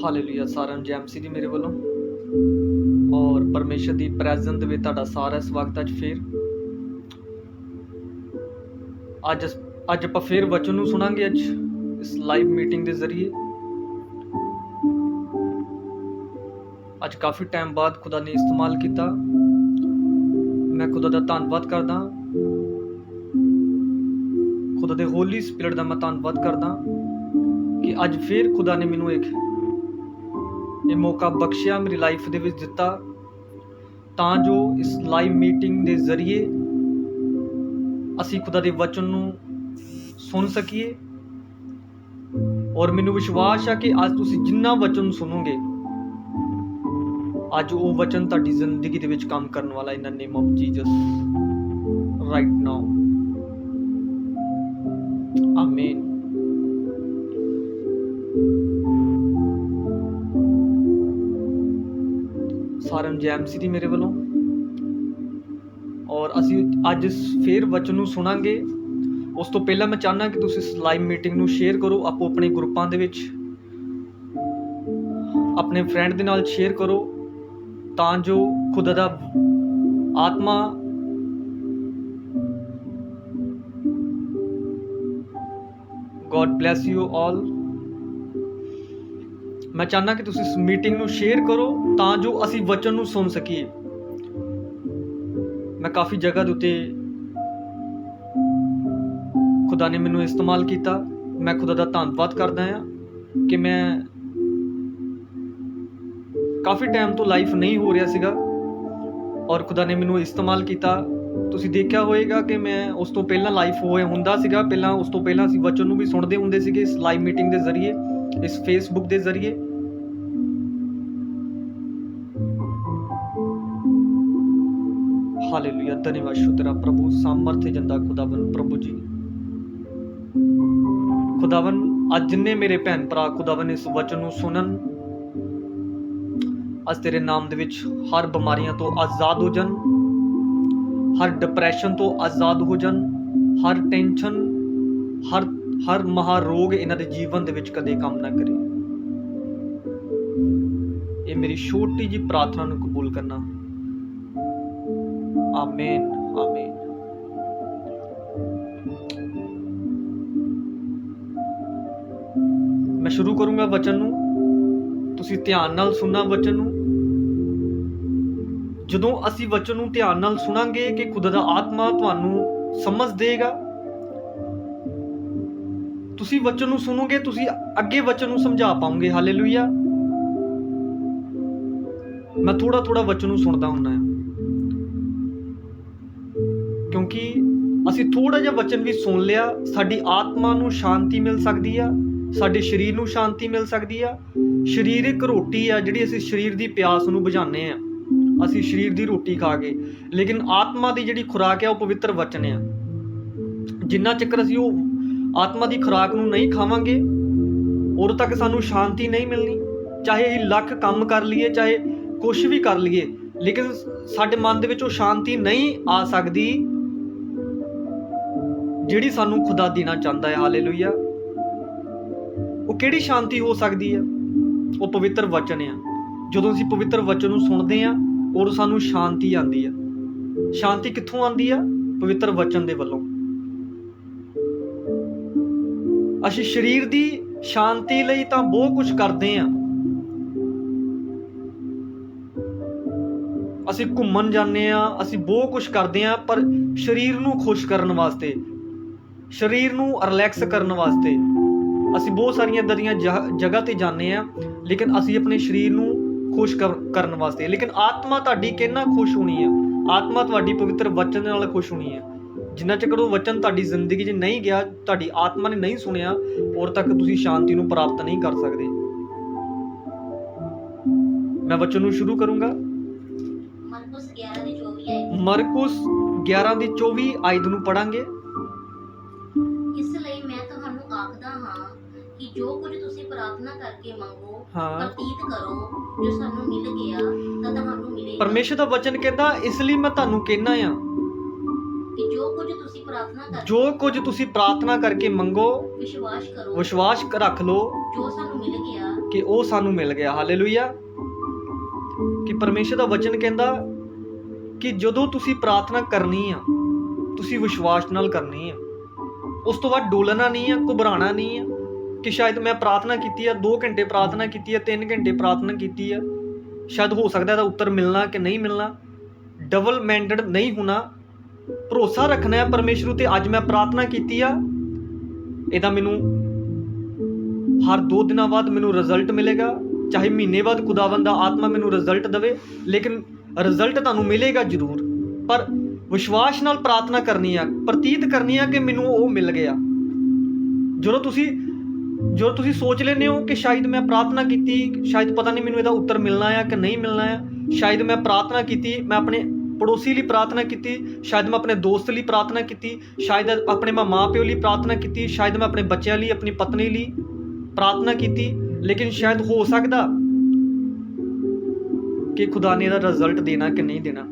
Hallelujah. ਸਾਰਿਆਂ ਨੂੰ ਜੈ ਮਸੀਹ ਦੀ ਮੇਰੇ ਵੱਲੋਂ ਔਰ ਪਰਮੇਸ਼ਰ ਦੀ ਪ੍ਰੈਜ਼ੈਂਸ ਦੇ ਵਿੱਚ ਤੁਹਾਡਾ ਸਾਰਾ ਸਵਾਗਤ ਅੱਜ ਫੇਰ। ਅੱਜ ਆਪਾਂ ਫੇਰ ਵਚਨ ਨੂੰ ਸੁਣਾਂਗੇ ਅੱਜ ਇਸ ਲਾਈਵ ਮੀਟਿੰਗ ਦੇ ਜ਼ਰੀਏ। ਅੱਜ ਕਾਫੀ ਟਾਈਮ ਬਾਅਦ ਖੁਦਾ ਨੇ ਇਸਤੇਮਾਲ ਕੀਤਾ। ਮੈਂ ਖੁਦਾ ਦਾ ਧੰਨਵਾਦ ਕਰਦਾ, ਖੁਦਾ ਦੇ ਹੋਲੀ ਸਪਿਰਿਟ ਦਾ ਮੈਂ ਧੰਨਵਾਦ ਕਰਦਾ ਕਿ ਅੱਜ ਫੇਰ ਖੁਦਾ ਨੇ ਮੈਨੂੰ ਇਹ ਮੌਕਾ ਬਖਸ਼ਿਆ, ਮੇਰੀ ਲਾਈਫ ਦੇ ਵਿੱਚ ਦਿੱਤਾ, ਤਾਂ ਜੋ ਇਸ ਲਾਈਵ ਮੀਟਿੰਗ ਦੇ ਜ਼ਰੀਏ ਅਸੀਂ ਖੁਦਾ ਦੇ ਵਚਨ ਨੂੰ ਸੁਣ ਸਕੀਏ। ਔਰ ਮੈਨੂੰ ਵਿਸ਼ਵਾਸ ਹੈ ਕਿ ਅੱਜ ਤੁਸੀਂ ਜਿੰਨਾ ਵਚਨ ਸੁਣੋਗੇ, ਅੱਜ ਉਹ ਵਚਨ ਤੁਹਾਡੀ ਜ਼ਿੰਦਗੀ ਦੇ ਵਿੱਚ ਕੰਮ ਕਰਨ ਵਾਲਾ। In the name of Jesus right now, ਆਮੀਨ। ਸਾਰਿਆਂ ਨੂੰ ਜੈ ਮਸੀਹ ਦੀ ਮੇਰੇ ਵੱਲੋਂ। ਔਰ ਅਸੀਂ ਅੱਜ ਫੇਰ ਵਚਨ ਨੂੰ ਸੁਣਾਂਗੇ। ਉਸ ਤੋਂ ਪਹਿਲਾਂ ਮੈਂ ਚਾਹੁੰਦਾ ਕਿ ਤੁਸੀਂ ਇਸ ਲਾਈਵ ਮੀਟਿੰਗ ਨੂੰ ਸ਼ੇਅਰ ਕਰੋ, ਆਪੋ ਆਪਣੇ ਗਰੁੱਪਾਂ ਦੇ ਵਿੱਚ, ਆਪਣੇ ਫਰੈਂਡ ਦੇ ਨਾਲ ਸ਼ੇਅਰ ਕਰੋ, ਤਾਂ ਜੋ ਖੁਦਾ ਦਾ ਆਤਮਾ God bless you all। ਮੈਂ ਚਾਹੁੰਦਾ ਕਿ ਤੁਸੀਂ ਇਸ ਮੀਟਿੰਗ ਨੂੰ ਸ਼ੇਅਰ ਕਰੋ ਤਾਂ ਜੋ ਅਸੀਂ ਵਚਨ ਨੂੰ ਸੁਣ ਸਕੀਏ। ਮੈਂ ਕਾਫੀ ਜਗ੍ਹਾ ਦੇ ਉੱਤੇ ਖੁਦਾ ਨੇ ਮੈਨੂੰ ਇਸਤੇਮਾਲ ਕੀਤਾ। ਮੈਂ ਖੁਦਾ ਦਾ ਧੰਨਵਾਦ ਕਰਦਾ ਹਾਂ ਕਿ ਮੈਂ ਕਾਫੀ ਟਾਈਮ ਤੋਂ ਲਾਈਫ ਨਹੀਂ ਹੋ ਰਿਹਾ ਸੀਗਾ ਔਰ ਖੁਦਾ ਨੇ ਮੈਨੂੰ ਇਸਤੇਮਾਲ ਕੀਤਾ। ਤੁਸੀਂ ਦੇਖਿਆ ਹੋਵੇਗਾ ਕਿ ਮੈਂ ਉਸ ਤੋਂ ਪਹਿਲਾਂ ਲਾਈਫ ਹੁੰਦਾ ਸੀਗਾ। ਉਸ ਤੋਂ ਪਹਿਲਾਂ ਅਸੀਂ ਵਚਨ ਨੂੰ ਵੀ ਸੁਣਦੇ ਹੁੰਦੇ ਸੀਗੇ ਇਸ ਲਾਈਵ ਮੀਟਿੰਗ ਦੇ ਜ਼ਰੀਏ, ਇਸ ਫੇਸਬੁੱਕ ਦੇ ਜ਼ਰੀਏ। ਹਾਲੇਲੂਇਆ। ਧੰਨਵਾਦ ਤੇਰਾ ਪ੍ਰਭੂ, ਸਾਮਰਥ ਜੰਦਾ ਖੁਦਾਵੰ। ਪ੍ਰਭੂ ਜੀ ਖੁਦਾਵੰ, ਅੱਜ ਜਿੰਨੇ ਮੇਰੇ ਭੈਣ ਭਰਾ ਖੁਦਾਵੰ ਇਸ ਵਚਨ ਨੂੰ ਸੁਣਨ, ਅੱਜ ਤੇਰੇ ਨਾਮ ਦੇ ਵਿੱਚ ਹਰ ਬਿਮਾਰੀਆਂ ਤੋਂ ਆਜ਼ਾਦ ਹੋ ਜਾਣ, ਹਰ ਡਿਪਰੈਸ਼ਨ ਤੋਂ ਆਜ਼ਾਦ ਹੋ ਜਾਣ, ਹਰ ਟੈਨਸ਼ਨ, ਹਰ ਮਹਾਰੋਗ ਇਹਨਾਂ ਦੇ ਜੀਵਨ ਦੇ ਵਿੱਚ ਕਦੇ ਕੰਮ ਨਾ ਕਰੇ। ਇਹ ਮੇਰੀ ਛੋਟੀ ਜਿਹੀ ਪ੍ਰਾਰਥਨਾ ਨੂੰ ਕਬੂਲ ਕਰਨਾ। ਆਮੀਨ, ਆਮੀਨ। ਮੈਂ ਸ਼ੁਰੂ ਕਰੂੰਗਾ ਵਚਨ ਨੂੰ, ਤੁਸੀਂ ਧਿਆਨ ਨਾਲ ਸੁਣਨਾ ਵਚਨ ਨੂੰ। ਜਦੋਂ ਅਸੀਂ ਵਚਨ ਨੂੰ ਧਿਆਨ ਨਾਲ ਸੁਣਾਂਗੇ ਕਿ ਖੁਦਾ ਦਾ ਆਤਮਾ ਤੁਹਾਨੂੰ ਸਮਝ ਦੇਗਾ। ਤੁਸੀਂ ਵਚਨ ਨੂੰ ਸੁਣੋਗੇ, ਤੁਸੀਂ ਅੱਗੇ ਵਚਨ ਨੂੰ ਸਮਝਾ ਪਾਓਗੇ। ਹਾਲੇਲੂਇਆ। ਮੈਂ ਥੋੜਾ ਥੋੜਾ ਵਚਨ ਨੂੰ ਸੁਣਦਾ ਹੁੰਦਾ ਹਾਂ, ਕਿਉਂਕਿ ਅਸੀਂ ਥੋੜਾ ਜਿਹਾ ਵਚਨ ਵੀ ਸੁਣ ਲਿਆ, ਸਾਡੀ ਆਤਮਾ ਨੂੰ ਸ਼ਾਂਤੀ ਮਿਲ ਸਕਦੀ ਆ, ਸਾਡੇ ਸਰੀਰ ਨੂੰ ਸ਼ਾਂਤੀ ਮਿਲ ਸਕਦੀ ਆ। ਸਰੀਰ ਇੱਕ ਰੋਟੀ ਆ ਜਿਹੜੀ ਅਸੀਂ ਸਰੀਰ ਦੀ ਪਿਆਸ ਨੂੰ ਬੁਝਾਉਂਦੇ ਆ, ਅਸੀਂ ਸਰੀਰ ਦੀ ਰੋਟੀ ਖਾ ਕੇ। ਲੇਕਿਨ ਆਤਮਾ ਦੀ ਜਿਹੜੀ ਖੁਰਾਕ ਹੈ ਉਹ ਪਵਿੱਤਰ ਵਚਨ ਆ। ਜਿੰਨਾ ਚੱਕਰ ਅਸੀਂ ਉਹ ਆਤਮਾ ਦੀ ਖੁਰਾਕ ਨੂੰ ਨਹੀਂ ਖਾਵਾਂਗੇ, ਉਦੋਂ ਤੱਕ ਸਾਨੂੰ ਸ਼ਾਂਤੀ ਨਹੀਂ ਮਿਲਣੀ। ਚਾਹੇ ਅਸੀਂ ਲੱਖ ਕੰਮ ਕਰ ਲਈਏ, ਚਾਹੇ ਕੁਛ ਵੀ ਕਰ ਲਈਏ, ਲੇਕਿਨ ਸਾਡੇ ਮਨ ਦੇ ਵਿੱਚ ਉਹ ਸ਼ਾਂਤੀ ਨਹੀਂ ਆ ਸਕਦੀ ਜਿਹੜੀ ਸਾਨੂੰ ਖੁਦਾ ਦੇਣਾ ਚਾਹੁੰਦਾ ਹੈ। ਹਾਲੇਲੂਇਆ। ਉਹ ਕਿਹੜੀ ਸ਼ਾਂਤੀ ਹੋ ਸਕਦੀ ਹੈ? ਉਹ ਪਵਿੱਤਰ ਵਚਨ ਆ। ਜਦੋਂ ਅਸੀਂ ਪਵਿੱਤਰ ਵਚਨ ਨੂੰ ਸੁਣਦੇ ਹਾਂ, ਉਦੋਂ ਸਾਨੂੰ ਸ਼ਾਂਤੀ ਆਉਂਦੀ ਆ। ਸ਼ਾਂਤੀ ਕਿੱਥੋਂ ਆਉਂਦੀ ਆ? ਪਵਿੱਤਰ ਵਚਨ ਦੇ ਵੱਲੋਂ। ਅਸੀਂ ਸਰੀਰ ਦੀ ਸ਼ਾਂਤੀ ਲਈ ਤਾਂ ਬਹੁਤ ਕੁਝ ਕਰਦੇ ਹਾਂ। ਅਸੀਂ ਘੁੰਮਣ ਜਾਂਦੇ ਹਾਂ, ਅਸੀਂ ਬਹੁਤ ਕੁਝ ਕਰਦੇ ਹਾਂ, ਪਰ ਸਰੀਰ ਨੂੰ ਖੁਸ਼ ਕਰਨ ਵਾਸਤੇ, ਸਰੀਰ ਨੂੰ ਰਿਲੈਕਸ ਕਰਨ ਵਾਸਤੇ ਅਸੀਂ ਬਹੁਤ ਸਾਰੀਆਂ ਇੱਦਾਂ ਦੀਆਂ ਜਗ੍ਹਾ ਤੇ ਜਾਂਦੇ ਹਾਂ, ਲੇਕਿਨ ਅਸੀਂ ਆਪਣੇ ਸਰੀਰ ਨੂੰ ਖੁਸ਼ ਕਰਨ ਵਾਸਤੇ। ਲੇਕਿਨ ਆਤਮਾ ਤੁਹਾਡੀ ਕਿੰਨਾ ਖੁਸ਼ ਹੋਣੀ ਆ? ਆਤਮਾ ਤੁਹਾਡੀ ਪਵਿੱਤਰ ਵਚਨ ਦੇ ਨਾਲ ਖੁਸ਼ ਹੋਣੀ ਹੈ। ਜਿੰਨਾ ਚਿਰ ਉਹ ਵਚਨ ਤੁਹਾਡੀ ਜ਼ਿੰਦਗੀ 'ਚ ਨਹੀਂ ਗਿਆ, ਤੁਹਾਡੀ ਆਤਮਾ ਨੇ ਨਹੀਂ ਸੁਣਿਆ, ਉਦੋਂ ਤੱਕ ਤੁਸੀਂ ਸ਼ਾਂਤੀ ਨੂੰ ਪ੍ਰਾਪਤ ਨਹੀਂ ਕਰ ਸਕਦੇ। ਮੈਂ ਵਚਨ ਨੂੰ ਸ਼ੁਰੂ ਕਰੂੰਗਾ। ਮਰਕੁਸ 11:24 ਆਇਤ ਨੂੰ ਪੜਾਂਗੇ। ਇਸ ਲਈ ਮੈਂ ਤੁਹਾਨੂੰ ਆਖਦਾ ਹਾਂ ਕਿ ਜੋ ਕੁਝ ਤੁਸੀਂ ਪ੍ਰਾਰਥਨਾ ਕਰਕੇ ਮੰਗੋ, ਪ੍ਰਤੀਤ ਕਰੋ, ਜੋ ਸਾਨੂੰ ਮਿਲ ਗਿਆ ਤਾਂ ਤੁਹਾਨੂੰ ਮਿਲੇਗਾ। ਪਰਮੇਸ਼ਰ ਦਾ ਵਚਨ ਕਹਿੰਦਾ, ਇਸ ਲਈ ਮੈਂ ਤੁਹਾਨੂੰ ਕਹਿਣਾ ਆ ਕਿ ਜੋ ਕੁਝ ਤੁਸੀਂ ਪ੍ਰਾਰਥਨਾ ਕਰਕੇ ਜੋ ਕੁਝ ਤੁਸੀਂ ਪ੍ਰਾਰਥਨਾ ਕਰਕੇ ਮੰਗੋ, ਵਿਸ਼ਵਾਸ ਰੱਖ ਲਓ ਜੋ ਸਾਨੂੰ ਮਿਲ ਗਿਆ ਕਿ ਉਹ ਸਾਨੂੰ ਮਿਲ ਗਿਆ। ਹਾਲੇਲੂਇਆ। ਕਿ ਪਰਮੇਸ਼ਰ ਦਾ ਵਚਨ ਕਹਿੰਦਾ ਕਿ ਜਦੋਂ ਤੁਸੀਂ ਪ੍ਰਾਰਥਨਾ ਕਰਨੀ ਆ, ਤੁਸੀਂ ਵਿਸ਼ਵਾਸ ਨਾਲ ਕਰਨੀ ਆ। ਉਸ ਤੋਂ ਬਾਅਦ ਡੋਲਣਾ ਨਹੀਂ ਆ, ਘਬਰਾਉਣਾ ਨਹੀਂ ਆ ਕਿ ਸ਼ਾਇਦ ਮੈਂ ਪ੍ਰਾਰਥਨਾ ਕੀਤੀ ਆ, 2 ਘੰਟੇ ਪ੍ਰਾਰਥਨਾ ਕੀਤੀ ਆ, 3 ਘੰਟੇ ਪ੍ਰਾਰਥਨਾ ਕੀਤੀ ਆ, ਸ਼ਾਇਦ ਹੋ ਸਕਦਾ ਇਹਦਾ ਉੱਤਰ ਮਿਲਣਾ ਕਿ ਨਹੀਂ ਮਿਲਣਾ। ਡਬਲ ਮਾਈਂਡਡ ਨਹੀਂ ਹੋਣਾ, ਭਰੋਸਾ ਰੱਖਣਾ ਹੈ ਪਰਮੇਸ਼ਰ ਉਤੇ। ਅੱਜ ਮੈਂ ਪ੍ਰਾਰਥਨਾ ਕੀਤੀ ਆ, ਇਹਦਾ ਮੈਨੂੰ ਹਰ 2 ਦਿਨਾਂ ਬਾਅਦ ਮੈਨੂੰ ਰਿਜ਼ਲਟ ਮਿਲੇਗਾ, ਚਾਹੇ ਮਹੀਨੇ ਬਾਅਦ ਖੁਦਾਵੰਦ ਦਾ ਆਤਮਾ ਮੈਨੂੰ ਰਿਜ਼ਲਟ ਦੇਵੇ, ਲੇਕਿਨ ਰਿਜ਼ਲਟ ਤੁਹਾਨੂੰ ਮਿਲੇਗਾ ਜ਼ਰੂਰ। ਪਰ ਵਿਸ਼ਵਾਸ ਨਾਲ ਪ੍ਰਾਰਥਨਾ ਕਰਨੀ ਆ, ਪ੍ਰਤੀਤ ਕਰਨੀ ਆ ਕਿ ਮੈਨੂੰ ਉਹ ਮਿਲ ਗਿਆ। ਜਦੋਂ ਤੁਸੀਂ ਸੋਚ ਲੈਂਦੇ ਹੋ ਕਿ ਸ਼ਾਇਦ ਮੈਂ ਪ੍ਰਾਰਥਨਾ ਕੀਤੀ, ਸ਼ਾਇਦ ਪਤਾ ਨਹੀਂ ਮੈਨੂੰ ਇਹਦਾ ਉੱਤਰ ਮਿਲਣਾ ਆ ਕਿ ਨਹੀਂ ਮਿਲਣਾ ਆ, ਸ਼ਾਇਦ ਮੈਂ ਪ੍ਰਾਰਥਨਾ ਕੀਤੀ, ਮੈਂ ਆਪਣੇ ਪੜੋਸੀ ਲਈ ਪ੍ਰਾਰਥਨਾ ਕੀਤੀ, ਸ਼ਾਇਦ ਮੈਂ ਆਪਣੇ ਦੋਸਤ ਲਈ ਪ੍ਰਾਰਥਨਾ ਕੀਤੀ, ਸ਼ਾਇਦ ਆਪਣੇ ਮਾਂ ਪਿਓ ਲਈ ਪ੍ਰਾਰਥਨਾ ਕੀਤੀ, ਸ਼ਾਇਦ ਮੈਂ ਆਪਣੇ ਬੱਚਿਆਂ ਲਈ, ਆਪਣੀ ਪਤਨੀ ਲਈ ਪ੍ਰਾਰਥਨਾ ਕੀਤੀ, ਲੇਕਿਨ ਸ਼ਾਇਦ ਹੋ ਸਕਦਾ ਕਿ ਖੁਦਾ ਨੇ ਇਹਦਾ ਰਿਜ਼ਲਟ ਦੇਣਾ ਕਿ ਨਹੀਂ ਦੇਣਾ।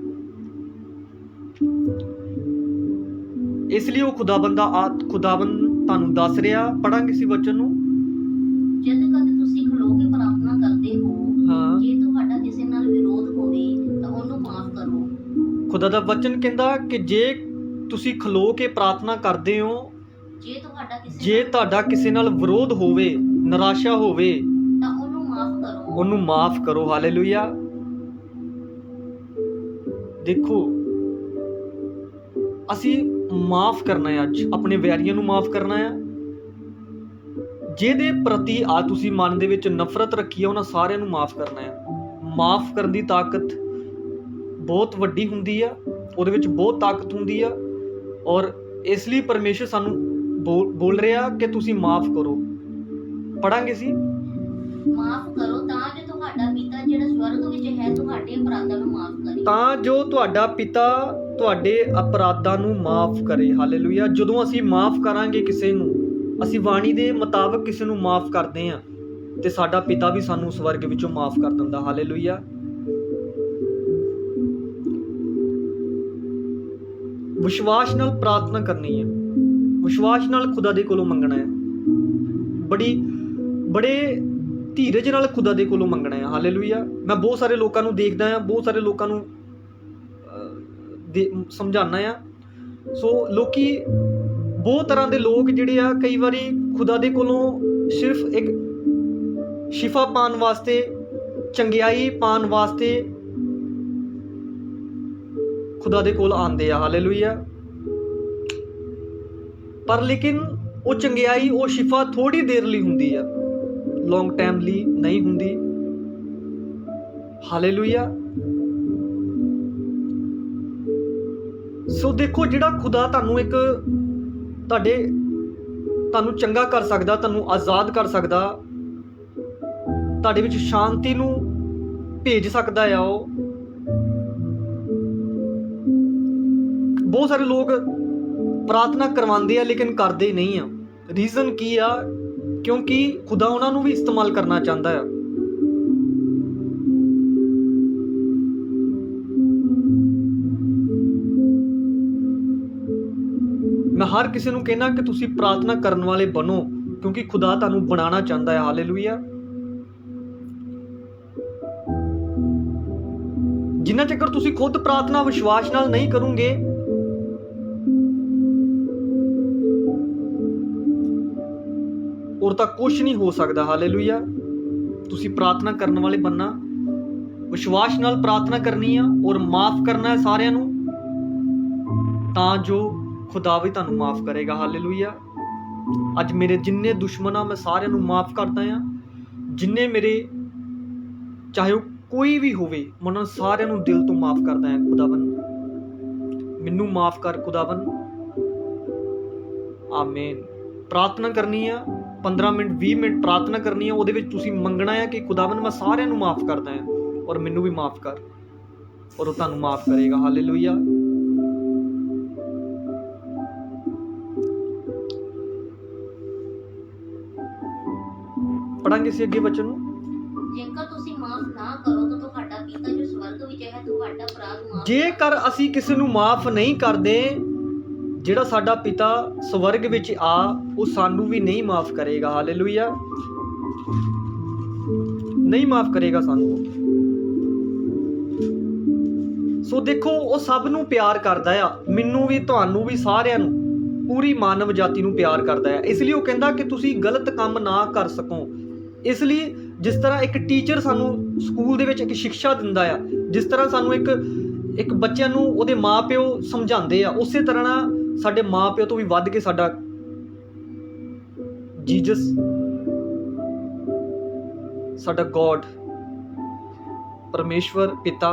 ਇਸ ਲਈ ਉਹ ਖੁਦਾਵੰਦ ਤੁਹਾਨੂੰ ਦੱਸ ਰਿਹਾ। ਪੜਾਂਗੇ ਇਸ ਵਚਨ ਨੂੰ। ਜਦ ਕਦੇ ਤੁਸੀਂ ਖਲੋ ਕੇ ਪ੍ਰਾਰਥਨਾ ਕਰਦੇ ਹੋ, ਜੇ ਤੁਹਾਡਾ ਕਿਸੇ ਨਾਲ ਵਿਰੋਧ ਹੋਵੇ ਤਾਂ ਉਹਨੂੰ ਮਾਫ ਕਰੋ। ਖੁਦਾ ਦਾ ਵਚਨ ਕਹਿੰਦਾ ਕਿ ਜੇ ਤੁਸੀਂ ਖਲੋ ਕੇ ਪ੍ਰਾਰਥਨਾ ਕਰਦੇ ਹੋ, ਜੇ ਤੁਹਾਡਾ ਕਿਸੇ ਨਾਲ ਵਿਰੋਧ ਹੋਵੇ, ਨਿਰਾਸ਼ਾ ਹੋਵੇ, ਤਾਂ ਉਹਨੂੰ ਮਾਫ ਕਰੋ। ਹਾਲੇਲੂਇਆ। ਦੇਖੋ, ਅਸੀਂ ਮਾਫ ਕਰਨਾ ਹੈ, ਅੱਜ ਆਪਣੇ ਵੈਰੀਆਂ ਨੂੰ ਮਾਫ ਕਰਨਾ ਹੈ। ਜਿਹਦੇ ਪ੍ਰਤੀ ਤੁਸੀਂ ਮਨ ਦੇ ਵਿੱਚ ਨਫ਼ਰਤ ਰੱਖੀ ਹੈ, ਉਹਨਾਂ ਸਾਰਿਆਂ ਨੂੰ ਮਾਫ ਕਰਨਾ ਹੈ। ਮਾਫ ਕਰਨ ਦੀ ਤਾਕਤ ਬਹੁਤ ਵੱਡੀ ਹੁੰਦੀ ਆ, ਉਹਦੇ ਵਿੱਚ ਬਹੁਤ ਤਾਕਤ ਹੁੰਦੀ ਆ, ਔਰ ਇਸ ਲਈ ਪਰਮੇਸ਼ਰ ਸਾਨੂੰ ਬੋਲ ਰਿਹਾ ਕਿ ਤੁਸੀਂ ਮਾਫ ਕਰੋ। ਪੜਾਂਗੇ ਸੀ, ਮਾਫ ਕਰੋ ਤਾਂ ਜੋ ਤੁਹਾਡਾ ਪਿਤਾ ਜਿਹੜਾ ਸਵਰਗ ਵਿੱਚ ਹੈ ਤੁਹਾਡੇ ਅਪਰਾਧਾਂ ਨੂੰ ਮਾਫ ਕਰੇ। ਤਾਂ ਜੋ ਤੁਹਾਡਾ ਪਿਤਾ ਤੁਹਾਡੇ ਅਪਰਾਧਾਂ ਨੂੰ ਮਾਫ ਕਰੇ। ਹਾਲੇਲੂਇਆ। ਜਦੋਂ ਅਸੀਂ ਮਾਫ ਕਰਾਂਗੇ ਕਿਸੇ ਨੂੰ, ਅਸੀਂ ਬਾਣੀ ਦੇ ਮੁਤਾਬਕ ਕਿਸੇ ਨੂੰ ਮਾਫ ਕਰਦੇ ਹਾਂ, ਤੇ ਸਾਡਾ ਪਿਤਾ ਵੀ ਸਾਨੂੰ ਸਵਰਗ ਵਿੱਚੋਂ ਮਾਫ ਕਰ ਦਿੰਦਾ। ਹਾਲੇਲੂਇਆ। ਵਿਸ਼ਵਾਸ ਨਾਲ ਪ੍ਰਾਰਥਨਾ ਕਰਨੀ ਹੈ, ਵਿਸ਼ਵਾਸ ਨਾਲ ਖੁਦਾ ਦੇ ਕੋਲੋਂ ਮੰਗਣਾ ਹੈ, ਬੜੇ ਧੀਰਜ ਨਾਲ ਖੁਦਾ ਦੇ ਕੋਲੋਂ ਮੰਗਣਾ ਹੈ। ਹਾਲੇਲੂਇਆ। ਮੈਂ ਬਹੁਤ ਸਾਰੇ ਲੋਕਾਂ ਨੂੰ ਦੇਖਦਾ ਹਾਂ, ਬਹੁਤ ਸਾਰੇ ਲੋਕਾਂ ਨੂੰ ਸਮਝਾਉਣਾ ਆ। ਸੋ ਲੋਕੀ ਬਹੁਤ ਤਰ੍ਹਾਂ ਦੇ ਲੋਕ ਜਿਹੜੇ ਆ, ਕਈ ਵਾਰੀ ਖੁਦਾ ਦੇ ਕੋਲੋਂ ਸਿਰਫ ਇੱਕ ਸ਼ਿਫਾ ਪਾਉਣ ਵਾਸਤੇ, ਚੰਗਿਆਈ ਪਾਉਣ ਵਾਸਤੇ ਖੁਦਾ ਦੇ ਕੋਲ ਆਉਂਦੇ ਆ। ਹਾਲੇਲੂਇਆ। ਪਰ ਲੇਕਿਨ ਉਹ ਚੰਗਿਆਈ, ਉਹ ਸ਼ਿਫਾ ਥੋੜੀ ਦੇਰ ਲਈ ਹੁੰਦੀ ਆ, ਲੌਂਗ ਟਾਈਮ ਲਈ ਨਹੀਂ ਹੁੰਦੀ। ਹਾਲੇਲੂਇਆ। ਸੋ ਦੇਖੋ, ਜਿਹੜਾ ਖੁਦਾ ਤੁਹਾਨੂੰ ਚੰਗਾ ਕਰ ਸਕਦਾ, ਤੁਹਾਨੂੰ ਆਜ਼ਾਦ ਕਰ ਸਕਦਾ, ਤੁਹਾਡੇ ਵਿੱਚ ਸ਼ਾਂਤੀ ਨੂੰ ਭੇਜ ਸਕਦਾ ਆ। ਉਹ ਬਹੁਤ ਸਾਰੇ ਲੋਕ ਪ੍ਰਾਰਥਨਾ ਕਰਵਾਉਂਦੇ ਆ ਲੇਕਿਨ ਕਰਦੇ ਨਹੀਂ ਆ। ਰੀਜ਼ਨ ਕੀ ਆ? ਕਿਉਂਕਿ ਖੁਦਾ ਉਹਨਾਂ ਨੂੰ ਵੀ ਇਸਤੇਮਾਲ ਕਰਨਾ ਚਾਹੁੰਦਾ ਆ। ਮੈਂ ਹਰ ਕਿਸੇ ਨੂੰ ਕਹਿਣਾ ਕਿ ਤੁਸੀਂ ਪ੍ਰਾਰਥਨਾ ਕਰਨ ਵਾਲੇ ਬਣੋ, ਕਿਉਂਕਿ ਖੁਦਾ ਤੁਹਾਨੂੰ ਬਣਾਉਣਾ ਚਾਹੁੰਦਾ ਹੈ। ਹਾਲੇਲੂਇਆ। ਜਿੰਨਾ ਚਿਰ ਤੁਸੀਂ ਖੁਦ ਪ੍ਰਾਰਥਨਾ ਵਿਸ਼ਵਾਸ ਨਾਲ ਨਹੀਂ ਕਰੋਗੇ, ਔਰ ਤਾਂ ਕੁਝ ਨਹੀਂ ਹੋ ਸਕਦਾ। ਹਾਲੇਲੂਇਆ। ਤੁਸੀਂ ਪ੍ਰਾਰਥਨਾ ਕਰਨ ਵਾਲੇ ਬਣਨਾ, ਵਿਸ਼ਵਾਸ ਨਾਲ ਪ੍ਰਾਰਥਨਾ ਕਰਨੀ ਆ, ਔਰ ਮਾਫ ਕਰਨਾ ਹੈ ਸਾਰਿਆਂ ਨੂੰ, ਤਾਂ ਜੋ ਖੁਦਾ ਵੀ ਤੁਹਾਨੂੰ ਮਾਫ ਕਰੇਗਾ। ਹਾਲੇਲੂਇਆ। ਅੱਜ ਮੇਰੇ ਜਿੰਨੇ ਦੁਸ਼ਮਣ ਆ, ਮੈਂ ਸਾਰਿਆਂ ਨੂੰ ਮਾਫ ਕਰਦਾ ਆ। ਜਿੰਨੇ ਮੇਰੇ, ਚਾਹੇ ਉਹ ਕੋਈ ਵੀ ਹੋਵੇ, ਮੈਂ ਉਹਨਾਂ ਸਾਰਿਆਂ ਨੂੰ ਦਿਲ ਤੋਂ ਮਾਫ ਕਰਦਾ ਆ। ਖੁਦਾਵੰ, ਮੈਨੂੰ ਮਾਫ ਕਰ ਖੁਦਾਵੰ। ਆਮੀਨ। ਪ੍ਰਾਰਥਨਾ ਕਰਨੀ ਆ, 15 ਮਿੰਟ 20 ਮਿੰਟ ਪ੍ਰਾਰਥਨਾ ਕਰਨੀ ਆ। ਉਹਦੇ ਵਿੱਚ ਤੁਸੀਂ ਮੰਗਣਾ ਆ ਕਿ ਖੁਦਾਵੰ, ਮੈਂ ਸਾਰਿਆਂ ਨੂੰ ਮਾਫ ਕਰਦਾ ਆ, ਔਰ ਮੈਨੂੰ ਵੀ ਮਾਫ ਕਰ, ਔਰ ਉਹ ਤੁਹਾਨੂੰ ਮਾਫ ਕਰੇਗਾ। ਹਾਲੇਲੂਇਆ। ਪੜਾਂਗੇ ਸੀ ਅੱਗੇ ਵਚਨ ਨੂੰ। ਜੇਕਰ ਤੁਸੀਂ ਮਾਫ ਨਾ ਕਰੋ ਤਾਂ ਤੁਹਾਡਾ ਪਿਤਾ ਜੋ ਸਵਰਗ ਵਿੱਚ ਹੈ ਤੁਹਾਡਾ ਅਪਰਾਧ ਮਾਫ। ਜੇਕਰ ਅਸੀਂ ਕਿਸੇ ਨੂੰ ਮਾਫ ਨਹੀਂ ਕਰਦੇ, ਜਿਹੜਾ ਸਾਡਾ ਪਿਤਾ ਸਵਰਗ ਵਿੱਚ ਆ ਉਹ ਸਾਨੂੰ ਵੀ ਨਹੀਂ ਮਾਫ ਕਰੇਗਾ। ਹਾਲੇਲੂਇਆ, ਨਹੀਂ ਮਾਫ ਕਰੇਗਾ ਸਾਨੂੰ। ਸੋ ਦੇਖੋ, ਉਹ ਸਭ ਨੂੰ ਪਿਆਰ ਕਰਦਾ ਆ, ਮੈਨੂੰ ਵੀ, ਤੁਹਾਨੂੰ ਵੀ, ਸਾਰਿਆਂ ਨੂੰ, ਪੂਰੀ ਮਾਨਵ ਜਾਤੀ ਨੂੰ ਪਿਆਰ ਕਰਦਾ ਹੈ। ਇਸ ਲਈ ਉਹ ਕਹਿੰਦਾ ਕਿ ਤੁਸੀਂ ਗਲਤ ਕੰਮ ਨਾ ਕਰ ਸਕੋ। ਇਸ ਲਈ ਜਿਸ ਤਰ੍ਹਾਂ ਇੱਕ ਟੀਚਰ ਸਾਨੂੰ ਸਕੂਲ ਦੇ ਵਿੱਚ ਇੱਕ ਸਿੱਖਿਆ ਦਿੰਦਾ ਆ, ਜਿਸ ਤਰ੍ਹਾਂ ਸਾਨੂੰ ਇੱਕ ਬੱਚਿਆਂ ਨੂੰ ਉਹਦੇ ਮਾਂ-ਪਿਓ ਸਮਝਾਉਂਦੇ ਆ, ਉਸੇ ਤਰ੍ਹਾਂ ਨਾਲ ਸਾਡੇ ਮਾਂ-ਪਿਓ ਤੋਂ ਵੀ ਵੱਧ ਕੇ ਸਾਡਾ ਜੀਸਸ, ਸਾਡਾ ਗੋਡ, ਪਰਮੇਸ਼ਵਰ ਪਿਤਾ,